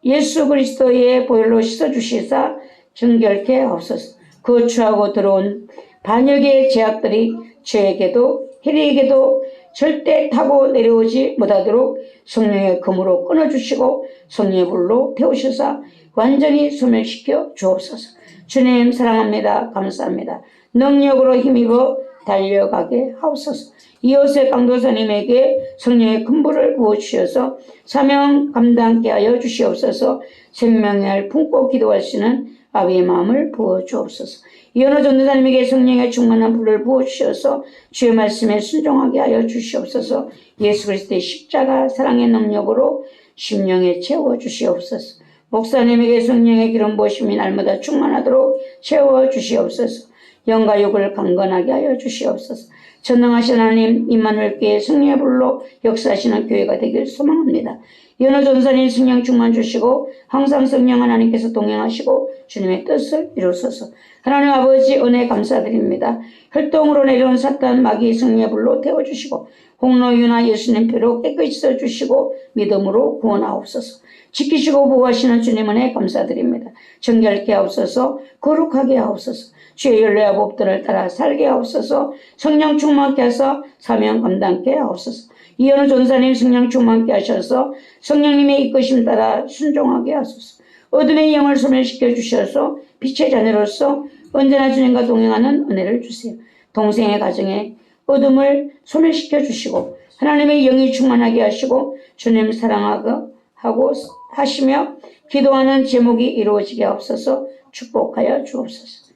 S2: 예수 그리스도의 보혈로 씻어주시사 정결케 하옵소서. 거주하고 들어온 반역의 제약들이 저에게도 해리에게도 절대 타고 내려오지 못하도록 성령의 검으로 끊어주시고 성령의 불로 태우셔서 완전히 소멸시켜 주옵소서. 주님 사랑합니다. 감사합니다. 능력으로 힘입어 달려가게 하옵소서. 이웃의 강도사님에게 성령의 근부를 부어주셔서 사명 감당케 하여 주시옵소서. 생명의 알 품고 기도할 수 있는 아비의 마음을 부어주옵소서. 이현호 전도사님에게 성령의 충만한 불을 부어주셔서 주의 말씀에 순종하게 하여 주시옵소서. 예수 그리스도의 십자가 사랑의 능력으로 심령에 채워주시옵소서. 목사님에게 성령의 기름 부으심이 날마다 충만하도록 채워주시옵소서. 영과 육을 강건하게 하여 주시옵소서. 전능하신 하나님 임마누엘교회 성령의 불로 역사하시는 교회가 되길 소망합니다. 이현호 전사님 성령 충만 주시고 항상 성령 하나님께서 동행하시고 주님의 뜻을 이루소서. 하나님 아버지 은혜 감사드립니다. 혈통으로 내려온 사탄 마귀 성령의 불로 태워주시고 홍로유나 예수님 표로 깨끗이 써주시고 믿음으로 구원하옵소서. 지키시고 보호하시는 주님 은혜 감사드립니다. 정결케 하옵소서. 거룩하게 하옵소서. 주의 윤례와 법들을 따라 살게 하옵소서. 성령 충만케 하사 사명 감당케 하옵소서. 이현우 전사님 성령 충만케 하셔서 성령님의 이끄심 따라 순종하게 하소서. 어둠의 영을 소멸시켜 주셔서 빛의 자녀로서 언제나 주님과 동행하는 은혜를 주세요. 동생의 가정에 어둠을 소멸시켜 주시고 하나님의 영이 충만하게 하시고 주님 사랑하고 하시며 기도하는 제목이 이루어지게 하옵소서. 축복하여 주옵소서.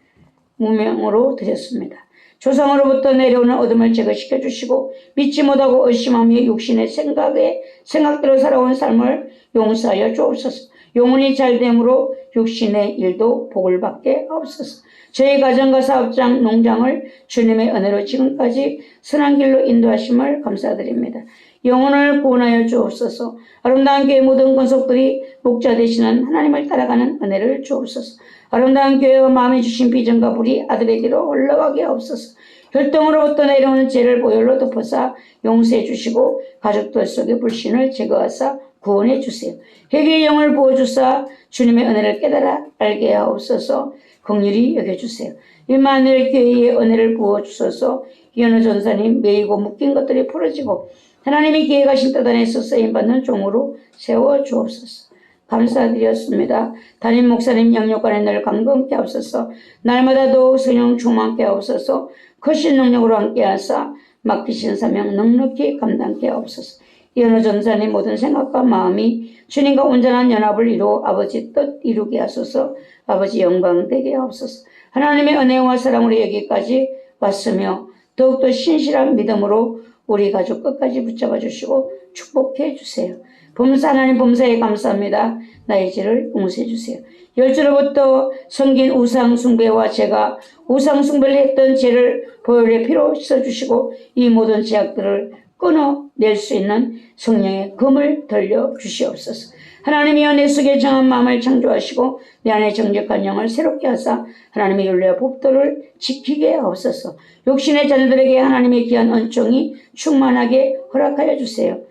S2: 무명으로 드렸습니다. 조상으로부터 내려오는 어둠을 제거시켜 주시고 믿지 못하고 의심하며 육신의 생각대로 살아온 삶을 용서하여 주옵소서. 영혼이 잘됨으로 육신의 일도 복을 받게 하옵소서. 저희 가정과 사업장, 농장을 주님의 은혜로 지금까지 선한 길로 인도하심을 감사드립니다. 영혼을 구원하여 주옵소서. 아름다운 교회 모든 권속들이 목자 되시는 하나님을 따라가는 은혜를 주옵소서. 아름다운 교회와 마음에 주신 비전과 불이 아들에게로 흘러가게 하옵소서. 혈통으로부터 내려오는 죄를 보혈로 덮어사 용서해 주시고 가족들 속의 불신을 제거하사 구원해 주세요. 회개의 영을 부어주사 주님의 은혜를 깨달아 알게 하옵소서. 긍휼히 여겨주세요. 임마누엘 교회의 은혜를 부어주소서. 이현우 전사님 매이고 묶인 것들이 풀어지고 하나님이 계획하신 뜻 안에서 쓰임받는 종으로 세워주옵소서. 감사드렸습니다. 담임 목사님 영역관에 늘 강건케 하옵소서. 날마다 더욱 성령 충만케 하옵소서. 크신 능력으로 함께 하사 맡기신 사명 넉넉히 감당케 하옵소서. 이현우 전사님 모든 생각과 마음이 주님과 온전한 연합을 이루어 아버지 뜻 이루게 하소서. 아버지 영광 되게 하옵소서. 하나님의 은혜와 사랑으로 여기까지 왔으며 더욱더 신실한 믿음으로 우리 가족 끝까지 붙잡아 주시고 축복해 주세요. 범사 하나님 범사에 감사합니다. 나의 죄를 용서해 주세요. 열주로부터 섬긴 우상 숭배와 제가 우상 숭배를 했던 죄를 보혈의 피로 씻어주시고 이 모든 죄악들을 끊어낼 수 있는 성령의 금을 들려 주시옵소서. 하나님이여 내 속에 정한 마음을 창조하시고 내 안에 정직한 영을 새롭게 하사 하나님의 윤례와 법도를 지키게 하옵소서. 육신의 자녀들에게 하나님의 귀한 은총이 충만하게 허락하여 주세요.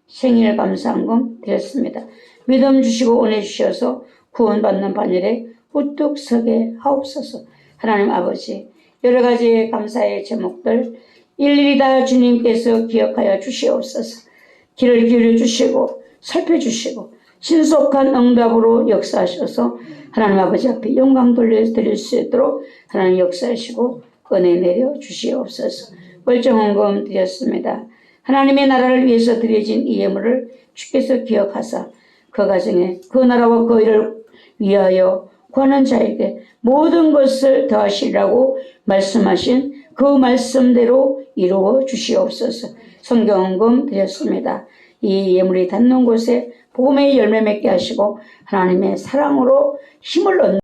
S2: 생일 감사한금 드렸습니다. 믿음 주시고 은혜 주셔서 구원받는 반열에 우뚝 서게 하옵소서. 하나님 아버지 여러 가지 감사의 제목들 일일이 다 주님께서 기억하여 주시옵소서. 길을 기울여 주시고 살펴주시고 신속한 응답으로 역사하셔서 하나님 아버지 앞에 영광 돌려드릴 수 있도록 하나님 역사하시고 은혜 내려 주시옵소서. 멀쩡헌금 드렸습니다. 하나님의 나라를 위해서 드려진 이 예물을 주께서 기억하사 그 가정에 그 나라와 그 일을 위하여 구하는 자에게 모든 것을 더하시라고 말씀하신 그 말씀대로 이루어 주시옵소서. 성경헌금 드렸습니다. 이 예물이 닿는 곳에 복음의 열매 맺게 하시고 하나님의 사랑으로 힘을 얻는